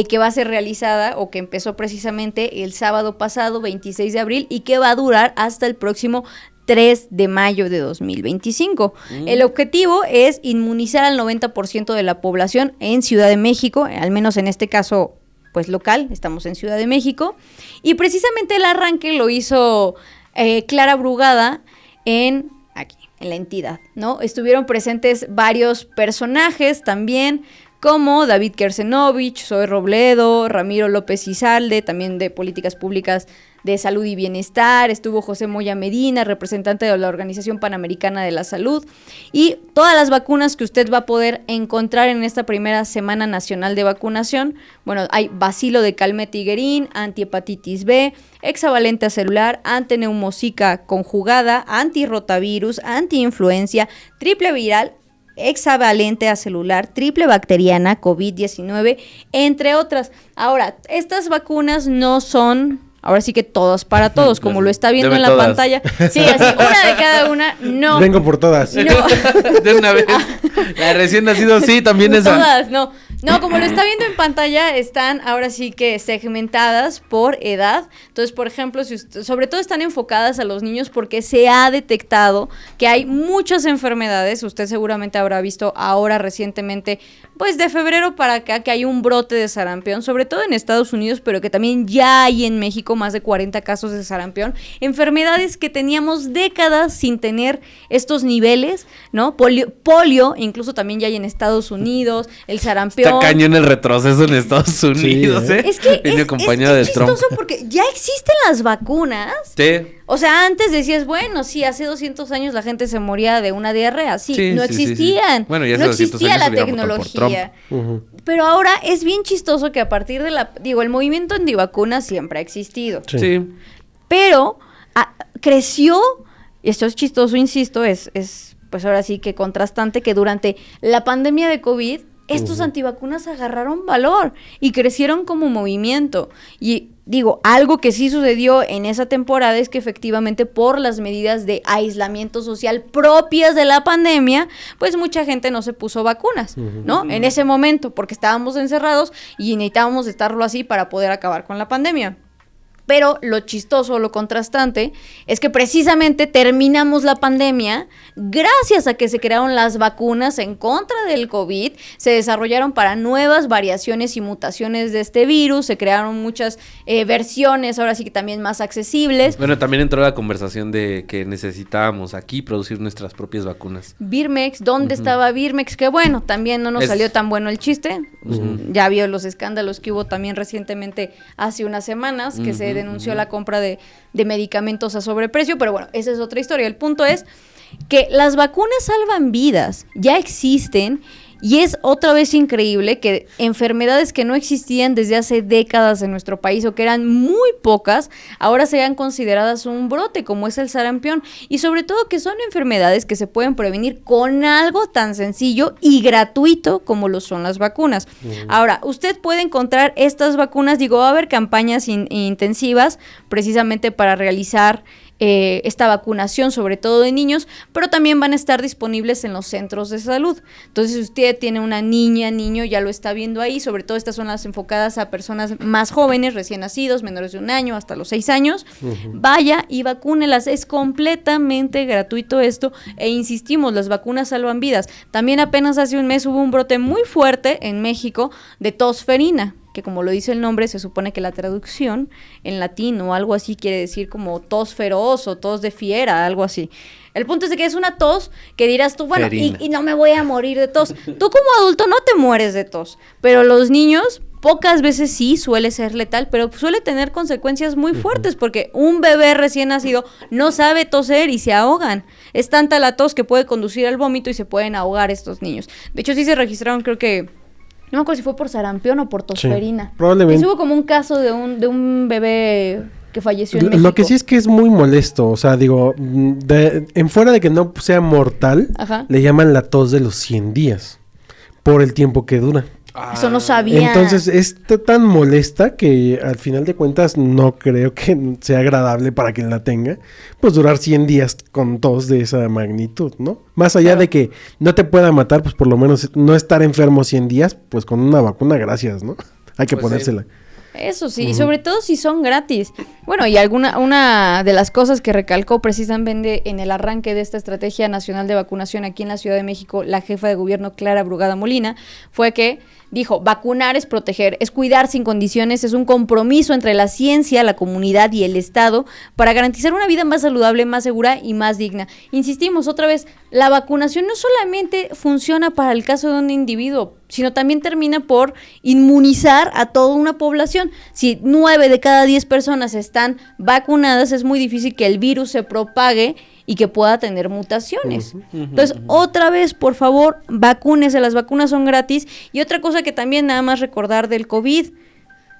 Speaker 1: que va a ser realizada o que empezó precisamente el sábado pasado, 26 de abril, y que va a durar hasta el próximo 3 de mayo de 2025. El objetivo es inmunizar al 90% de la población en Ciudad de México, al menos en este caso, pues local, estamos en Ciudad de México, y precisamente el arranque lo hizo Clara Brugada aquí, en la entidad, ¿no? Estuvieron presentes varios personajes también, como David Kersenovich, Zoe Robledo, Ramiro López Izalde, también de Políticas Públicas de Salud y Bienestar, estuvo José Moya Medina, representante de la Organización Panamericana de la Salud, y todas las vacunas que usted va a poder encontrar en esta primera Semana Nacional de Vacunación. Bueno, hay bacilo de Calmette-Guerin, antihepatitis B, hexavalente celular, antineumóxica conjugada, antirrotavirus, antiinfluencia, triple viral, hexavalente acelular, triple bacteriana, COVID-19, entre otras. Ahora, estas vacunas no son, ahora sí que todas para todos, como lo está viendo en la pantalla. Sí, así, una de cada una, no.
Speaker 3: Vengo por todas.
Speaker 1: No.
Speaker 2: De una vez. La recién nacido, sí, también esa.
Speaker 1: Todas, no. No, como lo está viendo en pantalla, están ahora sí que segmentadas por edad. Entonces, por ejemplo, sobre todo están enfocadas a los niños porque se ha detectado que hay muchas enfermedades. Usted seguramente habrá visto ahora recientemente, pues de febrero para acá, que hay un brote de sarampión, sobre todo en Estados Unidos, pero que también ya hay en México más de 40 casos de sarampión. Enfermedades que teníamos décadas sin tener estos niveles, ¿no? Polio, incluso también ya hay en Estados Unidos, el sarampión.
Speaker 2: Está cañón el retroceso en Estados Unidos, ¿eh?
Speaker 1: Es que
Speaker 2: es
Speaker 1: chistoso porque ya existen las vacunas.
Speaker 2: Sí.
Speaker 1: O sea, antes decías, bueno, sí, hace 200 años la gente se moría de una diarrea. Sí, no existían.
Speaker 2: Sí. Bueno, ya
Speaker 1: no
Speaker 2: hace 200
Speaker 1: existía
Speaker 2: años
Speaker 1: la tecnología. Pero ahora es bien chistoso que a partir de el movimiento antivacunas siempre ha existido.
Speaker 2: Sí.
Speaker 1: Pero creció, y esto es chistoso, insisto, es pues ahora sí que contrastante, que durante la pandemia de COVID estos antivacunas agarraron valor y crecieron como movimiento. Y digo, algo que sí sucedió en esa temporada es que efectivamente por las medidas de aislamiento social propias de la pandemia, pues mucha gente no se puso vacunas, ¿no? En ese momento, porque estábamos encerrados y necesitábamos estarlo así para poder acabar con la pandemia. Pero lo chistoso, lo contrastante, es que precisamente terminamos la pandemia gracias a que se crearon las vacunas en contra del COVID, se desarrollaron para nuevas variaciones y mutaciones de este virus, se crearon muchas versiones, ahora sí que también más accesibles.
Speaker 2: Bueno, también entró la conversación de que necesitábamos aquí producir nuestras propias vacunas.
Speaker 1: Birmex, ¿dónde estaba Birmex? Que bueno, también no nos salió tan bueno el chiste. Ya vio los escándalos que hubo también recientemente hace unas semanas, que se denunció la compra de medicamentos a sobreprecio, pero bueno, esa es otra historia. El punto es que las vacunas salvan vidas, ya existen, y es otra vez increíble que enfermedades que no existían desde hace décadas en nuestro país o que eran muy pocas, ahora sean consideradas un brote como es el sarampión, y sobre todo que son enfermedades que se pueden prevenir con algo tan sencillo y gratuito como lo son las vacunas. Ahora, usted puede encontrar estas vacunas, va a haber campañas intensivas precisamente para realizar esta vacunación, sobre todo de niños, pero también van a estar disponibles en los centros de salud. Entonces, si usted tiene una niño, ya lo está viendo ahí, sobre todo estas son las enfocadas a personas más jóvenes, recién nacidos, menores de 1 año, hasta los 6 años, vaya y vacúnelas, es completamente gratuito esto, e insistimos, las vacunas salvan vidas. También apenas hace un mes hubo un brote muy fuerte en México de tos ferina, que como lo dice el nombre, se supone que la traducción en latín o algo así quiere decir como tos feroz o tos de fiera, algo así. El punto es de que es una tos que dirás tú, bueno, y no me voy a morir de tos. Tú como adulto no te mueres de tos, pero los niños pocas veces sí suele ser letal, pero suele tener consecuencias muy fuertes porque un bebé recién nacido no sabe toser y se ahogan. Es tanta la tos que puede conducir al vómito y se pueden ahogar estos niños. De hecho, sí se registraron, creo que no me acuerdo si fue por sarampión o por tosferina.
Speaker 3: Sí, probablemente.
Speaker 1: Hubo como un caso de un bebé que falleció en México.
Speaker 3: Lo que sí es que es muy molesto, o sea, digo, en fuera de que no sea mortal, le llaman la tos de los 100 días, por el tiempo que dura.
Speaker 1: Eso no sabía.
Speaker 3: Entonces es tan molesta que al final de cuentas no creo que sea agradable para quien la tenga, pues durar 100 días con tos de esa magnitud, ¿no? Más allá de que no te pueda matar, pues por lo menos no estar enfermo 100 días, pues con una vacuna, gracias, ¿no? Hay que
Speaker 2: Pues
Speaker 3: ponérsela.
Speaker 2: sí.
Speaker 1: Eso sí, y sobre todo si son gratis. Bueno, y una de las cosas que recalcó precisamente en el arranque de esta Estrategia Nacional de Vacunación aquí en la Ciudad de México, la jefa de gobierno Clara Brugada Molina, fue que dijo, vacunar es proteger, es cuidar sin condiciones, es un compromiso entre la ciencia, la comunidad y el Estado para garantizar una vida más saludable, más segura y más digna. Insistimos otra vez, la vacunación no solamente funciona para el caso de un individuo, sino también termina por inmunizar a toda una población. Si 9 de cada 10 personas están vacunadas, es muy difícil que el virus se propague y que pueda tener mutaciones. Entonces, otra vez, por favor, vacúnese, las vacunas son gratis. Y otra cosa que también nada más recordar del COVID,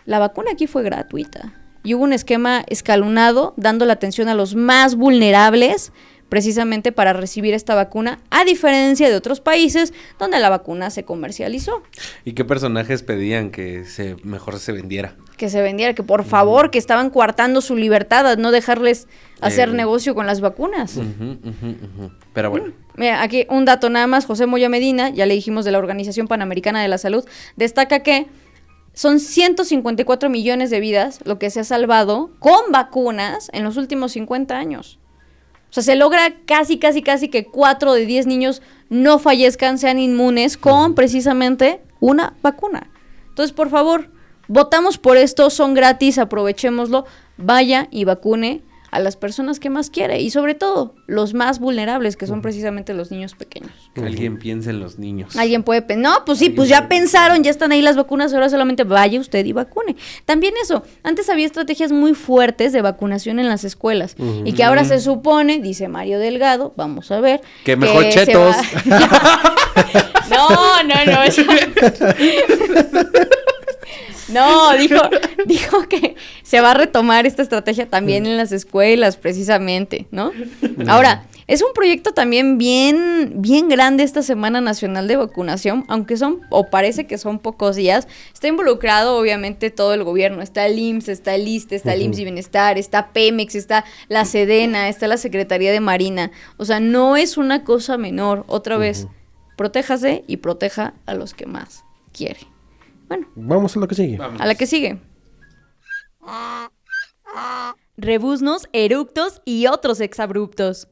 Speaker 1: la vacuna aquí fue gratuita. Y hubo un esquema escalonado dando la atención a los más vulnerables, precisamente para recibir esta vacuna, a diferencia de otros países donde la vacuna se comercializó.
Speaker 2: ¿Y qué personajes pedían que mejor se vendiera?
Speaker 1: Que se vendiera, que por favor, que estaban coartando su libertad a no dejarles hacer negocio con las vacunas.
Speaker 2: Pero bueno.
Speaker 1: Mira, aquí un dato nada más, José Moya Medina, ya le dijimos de la Organización Panamericana de la Salud, destaca que son 154 millones de vidas lo que se ha salvado con vacunas en los últimos 50 años. O sea, se logra casi que 4 de 10 niños no fallezcan, sean inmunes con precisamente una vacuna. Entonces, por favor, votamos por esto, son gratis, aprovechémoslo, vaya y vacune a las personas que más quiere y sobre todo los más vulnerables, que son precisamente los niños pequeños.
Speaker 2: Que alguien piense en los niños.
Speaker 1: Alguien puede pensar, no, pues sí, pues ya pensaron, ya están ahí las vacunas, ahora solamente vaya usted y vacune. También eso, antes había estrategias muy fuertes de vacunación en las escuelas y que ahora se supone, dice Mario Delgado, vamos a ver.
Speaker 2: Que mejor chetos.
Speaker 1: No. No, dijo que se va a retomar esta estrategia también en las escuelas, precisamente, ¿no? Ahora, es un proyecto también bien grande esta Semana Nacional de Vacunación, aunque parece que son pocos días. Está involucrado, obviamente, todo el gobierno. Está el IMSS, está el ISSSTE, está el IMSS y Bienestar, está Pemex, está la Sedena, está la Secretaría de Marina. O sea, no es una cosa menor. Otra vez, protéjase y proteja a los que más quiere. Bueno,
Speaker 3: vamos a lo que sigue.
Speaker 1: A la que sigue. Rebuznos, eructos y otros exabruptos.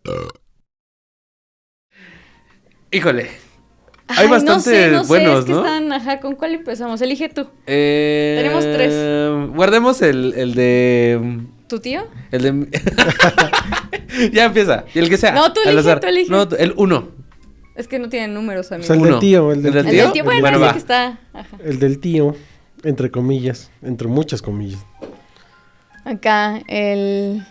Speaker 2: Híjole. Hay bastantes
Speaker 1: no sé,
Speaker 2: buenos,
Speaker 1: es que
Speaker 2: ¿no?
Speaker 1: están, ¿con cuál empezamos? Elige tú. Tenemos 3.
Speaker 2: Guardemos el de...
Speaker 1: ¿Tu tío?
Speaker 2: El de... Ya empieza. Y el que sea.
Speaker 1: No, tú
Speaker 2: al
Speaker 1: elige,
Speaker 2: azar.
Speaker 1: tú elige.
Speaker 2: No, el 1.
Speaker 1: Es que no tienen números, amigo.
Speaker 3: O sea, el
Speaker 2: Uno.
Speaker 3: del tío.
Speaker 2: ¿El del
Speaker 1: El del tío, bueno,
Speaker 2: Bueno,
Speaker 1: ese
Speaker 2: va.
Speaker 1: que está... Ajá.
Speaker 3: El del tío, entre comillas, entre muchas comillas.
Speaker 1: Acá, el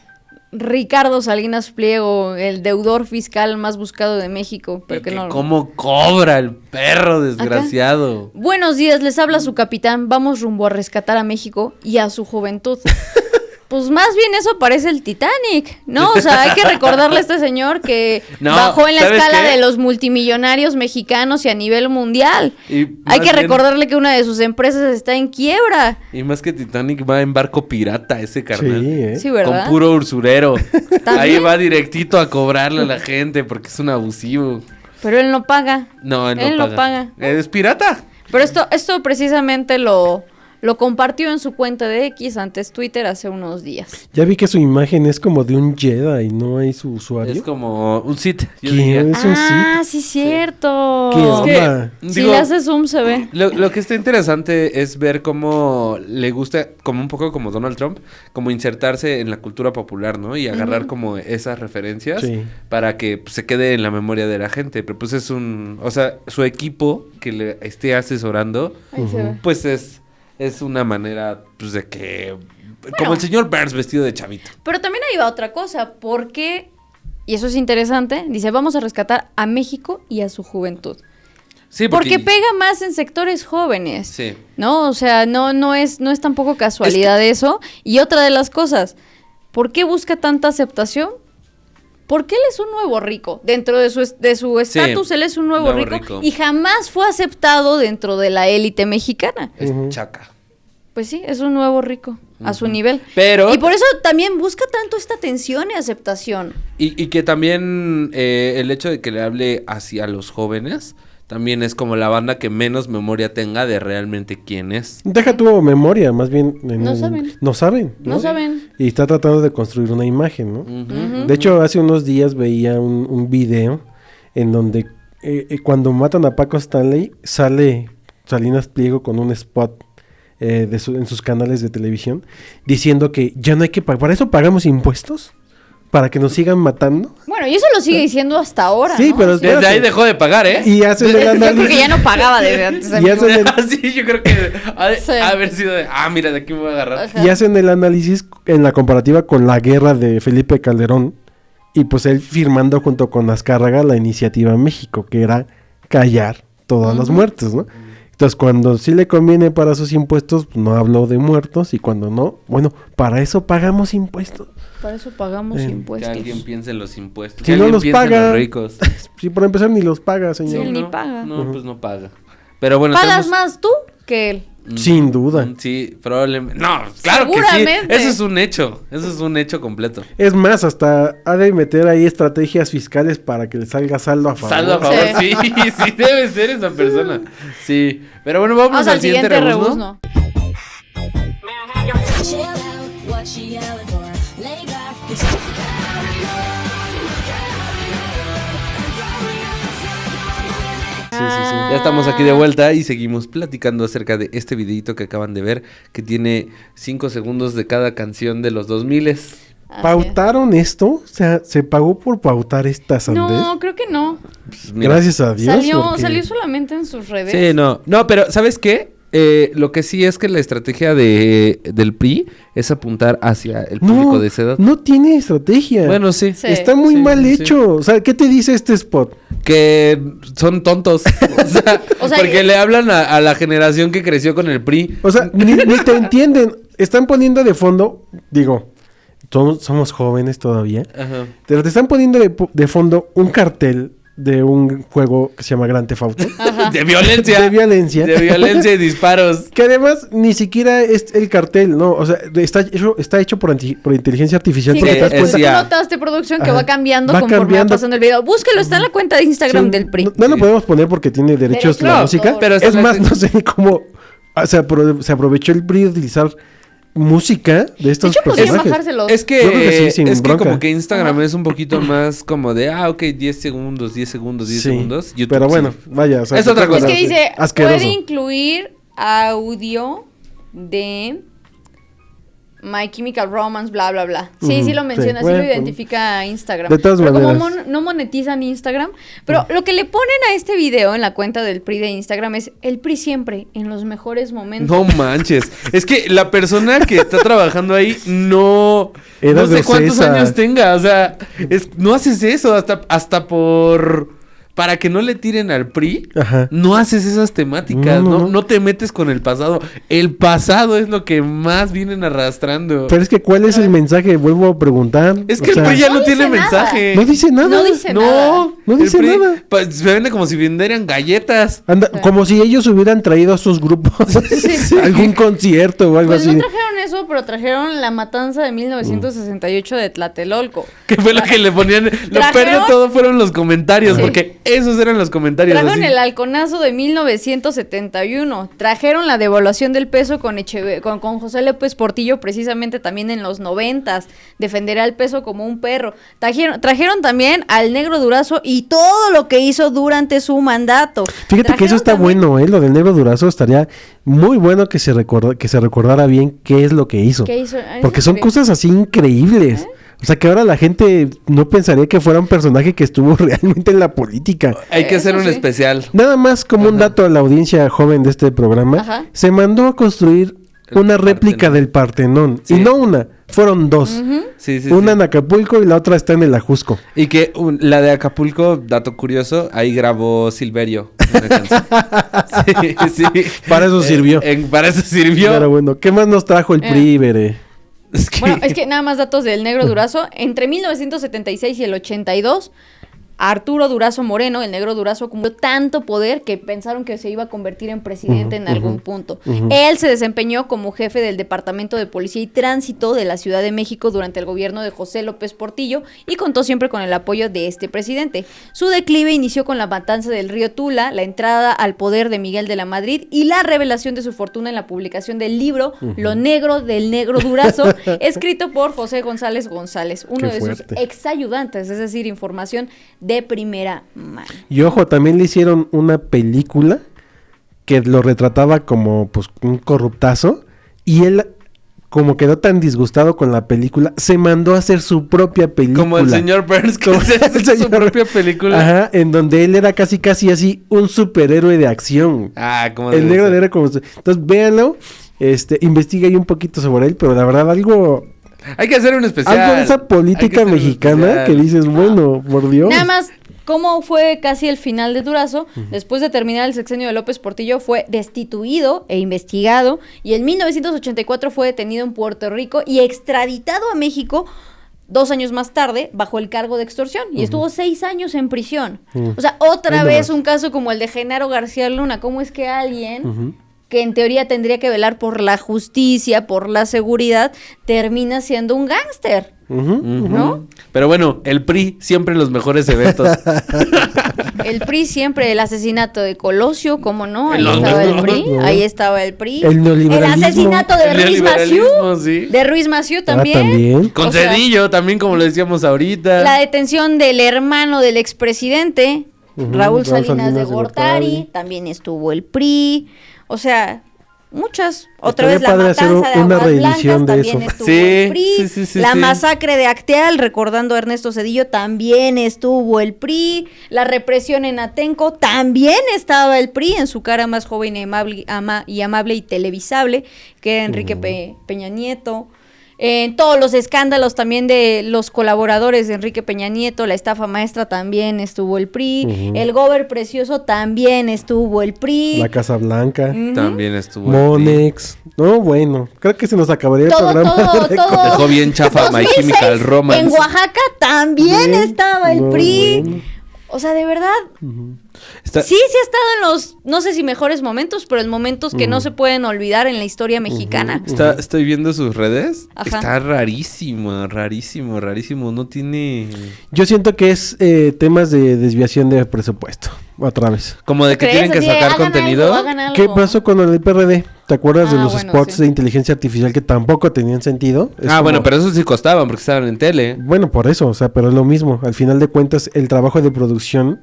Speaker 1: Ricardo Salinas Pliego, el deudor fiscal más buscado de México, pero que no...
Speaker 2: ¿Cómo cobra el perro desgraciado?
Speaker 1: Buenos días, les habla su capitán. Vamos rumbo a rescatar a México y a su juventud. Pues más bien eso parece el Titanic, ¿no? O sea, hay que recordarle a este señor que
Speaker 2: No,
Speaker 1: bajó en la
Speaker 2: ¿sabes
Speaker 1: escala
Speaker 2: qué?
Speaker 1: de los multimillonarios mexicanos y a nivel mundial.
Speaker 2: Y
Speaker 1: Hay
Speaker 2: más
Speaker 1: que
Speaker 2: bien-
Speaker 1: recordarle que una de sus empresas está en quiebra.
Speaker 2: Y más que Titanic va en barco pirata ese carnal.
Speaker 3: Sí, ¿eh?
Speaker 1: Sí, ¿verdad?
Speaker 2: Con puro usurero.
Speaker 1: ¿También?
Speaker 2: Ahí va directito a cobrarle a la gente porque es un abusivo.
Speaker 1: Pero él no paga.
Speaker 2: No, él
Speaker 1: Él
Speaker 2: no
Speaker 1: no
Speaker 2: paga.
Speaker 1: paga.
Speaker 2: Es pirata.
Speaker 1: Pero esto precisamente lo compartió en su cuenta de X, antes Twitter, hace unos días.
Speaker 3: Ya vi que su imagen es como de un Jedi, ¿no hay su usuario?
Speaker 2: Es como un Sith, yo
Speaker 3: ¿Qué?
Speaker 2: diría.
Speaker 3: Es un
Speaker 1: Ah, sí, cierto.
Speaker 3: ¿Qué
Speaker 2: Es que,
Speaker 3: onda?
Speaker 1: Si
Speaker 2: digo,
Speaker 1: le hace zoom se ve.
Speaker 2: lo que está interesante es ver cómo le gusta, como un poco como Donald Trump, como insertarse en la cultura popular, ¿no? Y agarrar como esas referencias
Speaker 3: Sí.
Speaker 2: para que pues, se quede en la memoria de la gente. Pero pues es o sea, su equipo que le esté asesorando,
Speaker 1: Ahí se ve.
Speaker 2: pues es una manera pues de que... Como el señor Burns vestido de chavito.
Speaker 1: Pero también ahí va otra cosa, porque, y eso es interesante, dice, vamos a rescatar a México y a su juventud.
Speaker 2: Sí,
Speaker 1: Porque pega más en sectores jóvenes,
Speaker 2: Sí.
Speaker 1: ¿no? O sea, no es tampoco casualidad eso. Y otra de las cosas, ¿por qué busca tanta aceptación? porque él es un nuevo rico. Dentro de su estatus, él es un nuevo rico y jamás fue aceptado dentro de la élite mexicana.
Speaker 2: Es chaca.
Speaker 1: Pues sí, es un nuevo rico a su nivel.
Speaker 2: Pero...
Speaker 1: Y por eso también busca tanto esta atención y aceptación.
Speaker 2: Y que también el hecho de que le hable hacia los jóvenes también es como la banda que menos memoria tenga de realmente quién es.
Speaker 3: Deja tu memoria, más bien...
Speaker 1: No saben.
Speaker 3: No saben.
Speaker 1: No saben.
Speaker 3: Y está tratando de construir una imagen, ¿no? De hecho, hace unos días veía un video en donde cuando matan a Paco Stanley, sale Salinas Pliego con un spot en sus canales de televisión diciendo que ya no hay que pagar. ¿Para eso pagamos impuestos? ¿Para que nos sigan matando?
Speaker 1: Bueno, y eso lo sigue diciendo hasta ahora,
Speaker 3: sí,
Speaker 1: ¿no?
Speaker 3: pero
Speaker 2: desde ahí dejó de pagar, ¿eh?
Speaker 3: Y hacen el análisis.
Speaker 1: Yo creo que ya no pagaba desde antes.
Speaker 2: Sí, yo creo que ha haber sido de, mira, de aquí me voy a agarrar.
Speaker 1: Ajá.
Speaker 3: Y hacen el análisis en la comparativa con la guerra de Felipe Calderón y pues él firmando junto con Azcárraga la iniciativa México, que era callar todas las muertes, ¿no? Entonces, cuando sí le conviene para sus impuestos, pues, no habló de muertos. Y cuando no, bueno, para eso pagamos impuestos.
Speaker 1: Para eso pagamos impuestos.
Speaker 2: Que alguien piense en los impuestos.
Speaker 3: Si no los paga.
Speaker 2: En los ricos.
Speaker 3: Sí, por empezar, ni los paga, señor.
Speaker 1: Sí, él ni
Speaker 2: No,
Speaker 1: paga.
Speaker 2: No, pues no paga. Pero bueno,
Speaker 1: ¿Pagas más tú que él?
Speaker 3: Sin duda.
Speaker 2: Sí, probablemente. No, claro que sí.
Speaker 1: Seguramente.
Speaker 2: Eso es un hecho. Eso es un hecho completo.
Speaker 3: Es más, hasta ha de meter ahí estrategias fiscales para que le salga saldo a favor.
Speaker 2: Saldo a favor, sí, sí debe ser esa persona. Sí. Pero bueno, vamos al siguiente rebuzno.
Speaker 3: Sí.
Speaker 2: Ya estamos aquí de vuelta y seguimos platicando acerca de este videito que acaban de ver, que tiene 5 segundos de cada canción de los 2000.
Speaker 3: ¿Pautaron esto? O sea, ¿se pagó por pautar esta sandez?
Speaker 1: No, creo que no.
Speaker 2: Pues mira,
Speaker 3: gracias a Dios.
Speaker 1: Salió solamente en sus redes.
Speaker 2: Sí, no, pero ¿sabes qué? Lo que sí es que la estrategia del PRI es apuntar hacia el público de esa edad.
Speaker 3: No tiene estrategia.
Speaker 2: Bueno, sí.
Speaker 3: Está muy mal hecho. O sea, ¿qué te dice este spot?
Speaker 2: Que son tontos. O sea, porque le hablan a la generación que creció con el PRI.
Speaker 3: O sea, ni te entienden. Están poniendo de fondo, digo, somos jóvenes todavía,
Speaker 2: Ajá.
Speaker 3: pero te están poniendo de fondo un cartel de un juego que se llama Grand Theft Auto.
Speaker 2: De violencia.
Speaker 3: De violencia.
Speaker 2: De violencia y disparos.
Speaker 3: Que además ni siquiera es el cartel, ¿no? O sea, está hecho por inteligencia artificial.
Speaker 1: Sí,
Speaker 3: porque
Speaker 1: que
Speaker 3: te das cuenta.
Speaker 1: tú notaste, producción, que va cambiando conforme
Speaker 3: cambiando.
Speaker 1: va pasando el video. Búsquelo, está en la cuenta de Instagram del PRI.
Speaker 3: No lo podemos poner porque tiene derechos la música.
Speaker 2: Pero
Speaker 3: es más, no sé ni cómo se aprovechó el PRI de utilizar música de estos
Speaker 1: De hecho, podrían
Speaker 3: personajes.
Speaker 1: bajárselos.
Speaker 2: Es que,
Speaker 3: Yo creo que sí, sin
Speaker 2: es que
Speaker 3: bronca.
Speaker 2: como que Instagram es un poquito más como de, ok, 10 segundos.
Speaker 3: Sí,
Speaker 2: YouTube,
Speaker 3: pero bueno,
Speaker 2: sí.
Speaker 3: vaya. O sea,
Speaker 2: Es otra cosa.
Speaker 1: Es que dice,
Speaker 3: asqueroso.
Speaker 1: puede incluir audio de My Chemical Romance, bla, bla, bla. Sí, sí lo menciona, sí,
Speaker 3: bueno,
Speaker 1: lo identifica Instagram.
Speaker 3: de todas
Speaker 1: pero
Speaker 3: maneras.
Speaker 1: como no monetizan Instagram, pero lo que le ponen a este video en la cuenta del PRI de Instagram es el PRI siempre, en los mejores momentos.
Speaker 2: No manches. Es que la persona que está trabajando ahí no
Speaker 3: Era
Speaker 2: sé
Speaker 3: de
Speaker 2: cuántos
Speaker 3: César.
Speaker 2: años tenga. O sea, no haces eso hasta para que no le tiren al PRI.
Speaker 3: Ajá.
Speaker 2: No haces esas temáticas.
Speaker 3: No.
Speaker 2: No te metes con el pasado. El pasado es lo que más vienen arrastrando.
Speaker 3: Pero es que, ¿cuál es el mensaje? Vuelvo a preguntar.
Speaker 2: Es que
Speaker 3: O sea,
Speaker 2: el PRI ya
Speaker 1: no
Speaker 2: no tiene
Speaker 1: dice nada.
Speaker 2: mensaje.
Speaker 3: no dice nada.
Speaker 1: No dice nada.
Speaker 3: No dice
Speaker 2: el PRI,
Speaker 3: nada.
Speaker 2: pues, se vende como si vendieran galletas.
Speaker 3: Anda, como si ellos hubieran traído a sus grupos a algún concierto o algo
Speaker 1: Pues
Speaker 3: así.
Speaker 1: no trajeron eso, pero trajeron la matanza de 1968 de Tlatelolco.
Speaker 2: Que fue lo que le ponían. Lo peor de
Speaker 1: ¿Trajeron?
Speaker 2: todo fueron los comentarios.
Speaker 1: Sí.
Speaker 2: Porque esos eran los comentarios.
Speaker 1: Trajeron
Speaker 2: así.
Speaker 1: el halconazo de 1971. Trajeron la devaluación del peso con José López Portillo, precisamente también en los 90s. Defenderá el peso como un perro. Trajeron también al Negro Durazo y todo lo que hizo durante su mandato.
Speaker 3: Fíjate que eso
Speaker 1: Trajeron
Speaker 3: está
Speaker 1: también-
Speaker 3: bueno, lo del Negro Durazo estaría muy bueno que se recordara bien qué es lo que hizo.
Speaker 1: ¿Qué hizo?
Speaker 3: Porque son cosas así increíbles. O sea, que ahora la gente no pensaría que fuera un personaje que estuvo realmente en la política.
Speaker 2: Hay que hacer
Speaker 1: Eso
Speaker 2: un
Speaker 1: sí.
Speaker 2: especial.
Speaker 3: Nada más como un dato a la audiencia joven de este programa,
Speaker 1: Ajá.
Speaker 3: se mandó a construir
Speaker 2: El
Speaker 3: una réplica
Speaker 2: Partenón.
Speaker 3: del Partenón.
Speaker 2: Sí.
Speaker 3: Y no una, fueron dos.
Speaker 2: Sí,
Speaker 3: Una
Speaker 2: sí.
Speaker 3: en Acapulco y la otra está en el Ajusco.
Speaker 2: Y que la de Acapulco, dato curioso, ahí grabó Silverio. Una canción. Sí.
Speaker 3: Para eso sirvió.
Speaker 2: Para eso sirvió.
Speaker 3: Pero bueno, ¿qué más nos trajo el PRI, Bere?
Speaker 1: Bueno, es que nada más datos del Negro Durazo. Entre 1976 y el 82, Arturo Durazo Moreno, el Negro Durazo, acumuló tanto poder que pensaron que se iba a convertir en presidente en algún punto. Él se desempeñó como jefe del Departamento de Policía y Tránsito de la Ciudad de México durante el gobierno de José López Portillo y contó siempre con el apoyo de este presidente. Su declive inició con la matanza del río Tula, la entrada al poder de Miguel de la Madrid y la revelación de su fortuna en la publicación del libro Lo Negro del Negro Durazo, escrito por José González González, uno
Speaker 3: Qué
Speaker 1: de sus
Speaker 3: fuerte.
Speaker 1: exayudantes, es decir, información de primera mano.
Speaker 3: Y ojo, también le hicieron una película que lo retrataba como pues un corruptazo y él, como quedó tan disgustado con la película, se mandó a hacer su propia película.
Speaker 2: Como el señor Burns, que
Speaker 3: Como
Speaker 2: hace
Speaker 3: el
Speaker 2: su
Speaker 3: señor-
Speaker 2: propia película.
Speaker 3: Ajá, en donde él era casi así un superhéroe de acción.
Speaker 2: Ah, como
Speaker 3: El negro era como... Entonces, véanlo, investiga ahí un poquito sobre él, pero la verdad algo
Speaker 2: Hay que hacer un especial.
Speaker 3: de esa
Speaker 2: Hay que
Speaker 3: política
Speaker 2: hacer un
Speaker 3: mexicana
Speaker 2: especial.
Speaker 3: que dices, bueno, por Dios.
Speaker 1: Nada más, ¿cómo fue casi el final de Durazo? Después de terminar el sexenio de López Portillo, fue destituido e investigado y en 1984 fue detenido en Puerto Rico y extraditado a México 2 años más tarde bajo el cargo de extorsión y estuvo 6 años en prisión. O sea, otra
Speaker 3: Ahí
Speaker 1: vez
Speaker 3: nomás.
Speaker 1: un caso como el de Genaro García Luna. ¿Cómo es que alguien
Speaker 3: Ujú.
Speaker 1: que en teoría tendría que velar por la justicia, por la seguridad, termina siendo un gángster?
Speaker 3: Ujú.
Speaker 2: Ujú.
Speaker 1: ¿No?
Speaker 2: Pero bueno, el PRI siempre en los mejores eventos.
Speaker 1: El PRI siempre, el asesinato de Colosio, ¿cómo no? Ahí
Speaker 2: Los
Speaker 1: estaba el
Speaker 2: mejores,
Speaker 1: PRI,
Speaker 3: ¿no?
Speaker 1: ahí estaba el PRI.
Speaker 3: El neoliberalismo.
Speaker 1: asesinato de
Speaker 2: El
Speaker 1: Ruiz Massieu,
Speaker 2: neoliberalismo, sí.
Speaker 1: de Ruiz Massieu
Speaker 3: Ah,
Speaker 1: también.
Speaker 3: también.
Speaker 2: Con
Speaker 1: O sea,
Speaker 2: Cedillo también, como lo decíamos ahorita.
Speaker 1: La detención del hermano del expresidente,
Speaker 3: Ujú,
Speaker 1: Raúl
Speaker 3: Raúl
Speaker 1: Salinas de
Speaker 3: Salinas de
Speaker 1: Gortari,
Speaker 3: Gortari.
Speaker 1: también estuvo el PRI. O sea, muchas. Otra
Speaker 3: Estaría
Speaker 1: vez la
Speaker 3: padre hacer
Speaker 1: matanza de
Speaker 3: una
Speaker 1: Aguas
Speaker 3: reedición
Speaker 1: Blancas,
Speaker 3: de
Speaker 1: también
Speaker 3: eso.
Speaker 1: estuvo
Speaker 2: Sí,
Speaker 1: el PRI.
Speaker 2: sí,
Speaker 1: La
Speaker 2: sí.
Speaker 1: masacre de Acteal, recordando a Ernesto Cedillo, también estuvo el PRI. La represión en Atenco, también estaba el PRI en su cara más joven y amable y televisable, que era Enrique Peña Nieto. En todos los escándalos también de los colaboradores de Enrique Peña Nieto, la estafa maestra también estuvo el PRI,
Speaker 3: Ujú.
Speaker 1: el Gober Precioso también estuvo el PRI.
Speaker 3: La Casa Blanca.
Speaker 1: Ujú.
Speaker 2: También estuvo el PRI.
Speaker 3: Monex. No, bueno, creo que se nos acabaría el
Speaker 1: Todo,
Speaker 3: programa.
Speaker 1: todo,
Speaker 3: de
Speaker 1: todo.
Speaker 2: Dejó bien chafa My
Speaker 1: 2006,
Speaker 2: Chemical Romance.
Speaker 1: En Oaxaca también
Speaker 3: Bien.
Speaker 1: estaba el
Speaker 3: No,
Speaker 1: PRI.
Speaker 3: bueno.
Speaker 1: O sea, de verdad,
Speaker 2: Está-
Speaker 1: sí ha estado en los, no sé si mejores momentos, pero en momentos que no se pueden olvidar en la historia mexicana.
Speaker 2: Estoy viendo sus redes.
Speaker 1: Ajá.
Speaker 2: Está rarísimo, rarísimo, rarísimo. No tiene...
Speaker 3: Yo siento que es temas de desviación de presupuesto. Otra vez.
Speaker 2: Como de que
Speaker 1: ¿Crees?
Speaker 2: tienen que
Speaker 1: Así de,
Speaker 2: sacar
Speaker 1: hagan
Speaker 2: contenido.
Speaker 1: algo, hagan algo.
Speaker 3: ¿Qué pasó con el PRD? ¿Te acuerdas de
Speaker 1: Ah,
Speaker 3: los
Speaker 1: bueno,
Speaker 3: spots
Speaker 1: sí.
Speaker 3: de inteligencia artificial que tampoco tenían sentido? Es como-
Speaker 2: Bueno, pero eso sí costaban porque estaban en tele.
Speaker 3: Bueno, por eso, o sea, pero es lo mismo. Al final de cuentas, el trabajo de producción,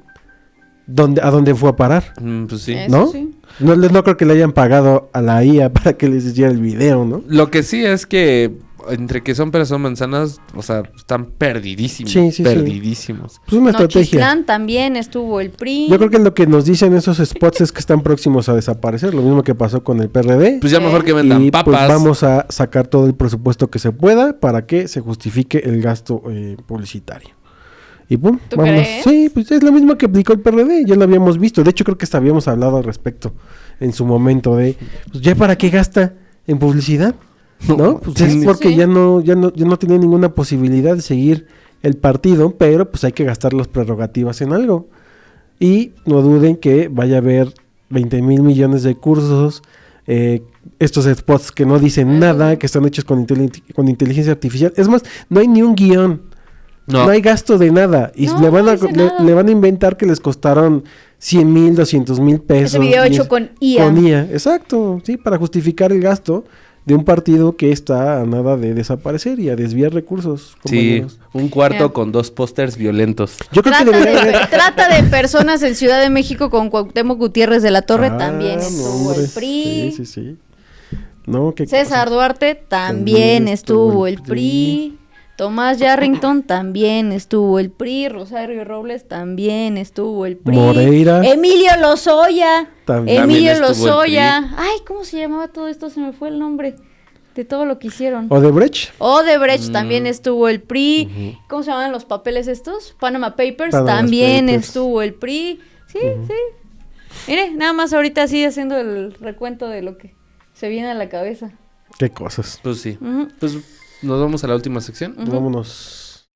Speaker 3: ¿a dónde fue a parar?
Speaker 2: Pues sí.
Speaker 1: Eso
Speaker 3: ¿No?
Speaker 1: sí.
Speaker 3: No creo que le hayan pagado a la IA para que les hiciera el video, ¿no?
Speaker 2: Lo que sí es que entre que son peras o manzanas, o sea, están perdidísimos.
Speaker 3: Sí, sí, sí.
Speaker 2: perdidísimos.
Speaker 3: Pues una estrategia.
Speaker 1: Nochistlán también estuvo el PRI.
Speaker 3: Yo creo que lo que nos dicen esos spots es que están próximos a desaparecer, lo mismo que pasó con el PRD.
Speaker 2: Pues ya
Speaker 1: Sí.
Speaker 2: mejor que vendan
Speaker 3: Y
Speaker 2: papas.
Speaker 3: pues vamos a sacar todo el presupuesto que se pueda para que se justifique el gasto publicitario. Y pum,
Speaker 1: ¿Tú
Speaker 3: vamos.
Speaker 1: crees?
Speaker 3: Sí, pues es lo mismo que aplicó el PRD, ya lo habíamos visto. De hecho, creo que hasta habíamos hablado al respecto en su momento de, pues ya para qué gasta en publicidad, ¿no? Pues es
Speaker 2: Sí.
Speaker 3: porque
Speaker 1: Sí.
Speaker 3: ya no tenía ninguna posibilidad de seguir el partido, pero pues hay que gastar las prerrogativas en algo. Y no duden que vaya a haber 20,000 millones de cursos, estos spots que no dicen nada, que están hechos con inteligencia artificial. Es más, no hay ni un guión. No hay gasto de nada. Y
Speaker 1: No,
Speaker 3: le van
Speaker 1: no dice nada.
Speaker 3: le van a inventar que les costaron 100,000, 200,000 pesos.
Speaker 1: Ese video hecho con IA.
Speaker 3: Con IA, exacto. Sí, para justificar el gasto de un partido que está a nada de desaparecer y a desviar recursos.
Speaker 2: Sí,
Speaker 3: compañeros.
Speaker 2: un cuarto
Speaker 1: Ya.
Speaker 2: con 2 pósters violentos.
Speaker 3: Yo creo que
Speaker 1: Trata
Speaker 3: debería haber...
Speaker 1: trata de personas en Ciudad de México con Cuauhtémoc Gutiérrez de la Torre,
Speaker 3: Ah,
Speaker 1: también
Speaker 3: no,
Speaker 1: estuvo
Speaker 3: hombre.
Speaker 1: el PRI.
Speaker 3: Sí, sí, sí. No, qué
Speaker 1: César
Speaker 3: cosa.
Speaker 1: Duarte también estuvo el PRI. Tomás Yarrington también estuvo el PRI. Rosario Robles también estuvo el PRI.
Speaker 3: Moreira.
Speaker 1: Emilio Lozoya.
Speaker 3: También.
Speaker 1: Emilio
Speaker 2: También estuvo el
Speaker 1: Lozoya. Ay, ¿cómo se llamaba todo esto? Se me fue el nombre de todo lo que hicieron.
Speaker 3: Odebrecht.
Speaker 1: Odebrecht también estuvo el PRI. ¿Cómo se llaman los papeles estos? Panama Papers
Speaker 3: Panama
Speaker 1: también
Speaker 3: Papers.
Speaker 1: estuvo el PRI. Sí, sí. Mire, nada más ahorita así haciendo el recuento de lo que se viene a la cabeza.
Speaker 3: Qué cosas.
Speaker 2: Pues sí.
Speaker 1: Ujú.
Speaker 2: Pues Nos vamos a la última sección.
Speaker 3: Vámonos.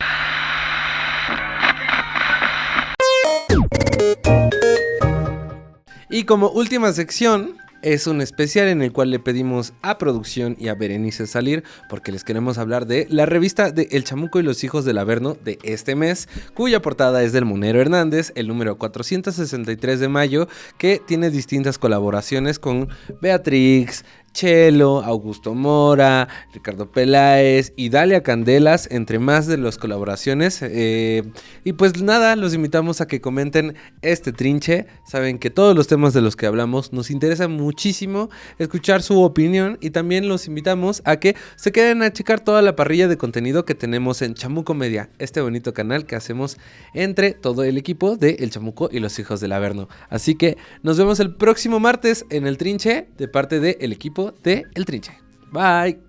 Speaker 2: Y como última sección, es un especial en el cual le pedimos a producción y a Berenice salir porque les queremos hablar de la revista de El Chamuco y los Hijos del Averno de este mes, cuya portada es del Monero Hernández, el número 463 de mayo, que tiene distintas colaboraciones con Beatrix, Chelo, Augusto Mora, Ricardo Peláez y Dalia Candelas, entre más de las colaboraciones. Y pues nada, los invitamos a que comenten este trinche. Saben que todos los temas de los que hablamos nos interesa muchísimo escuchar su opinión, y también los invitamos a que se queden a checar toda la parrilla de contenido que tenemos en Chamuco Media, este bonito canal que hacemos entre todo el equipo de El Chamuco y los Hijos del Averno. Así que nos vemos el próximo martes en el trinche de parte del equipo de El Trinche. Bye.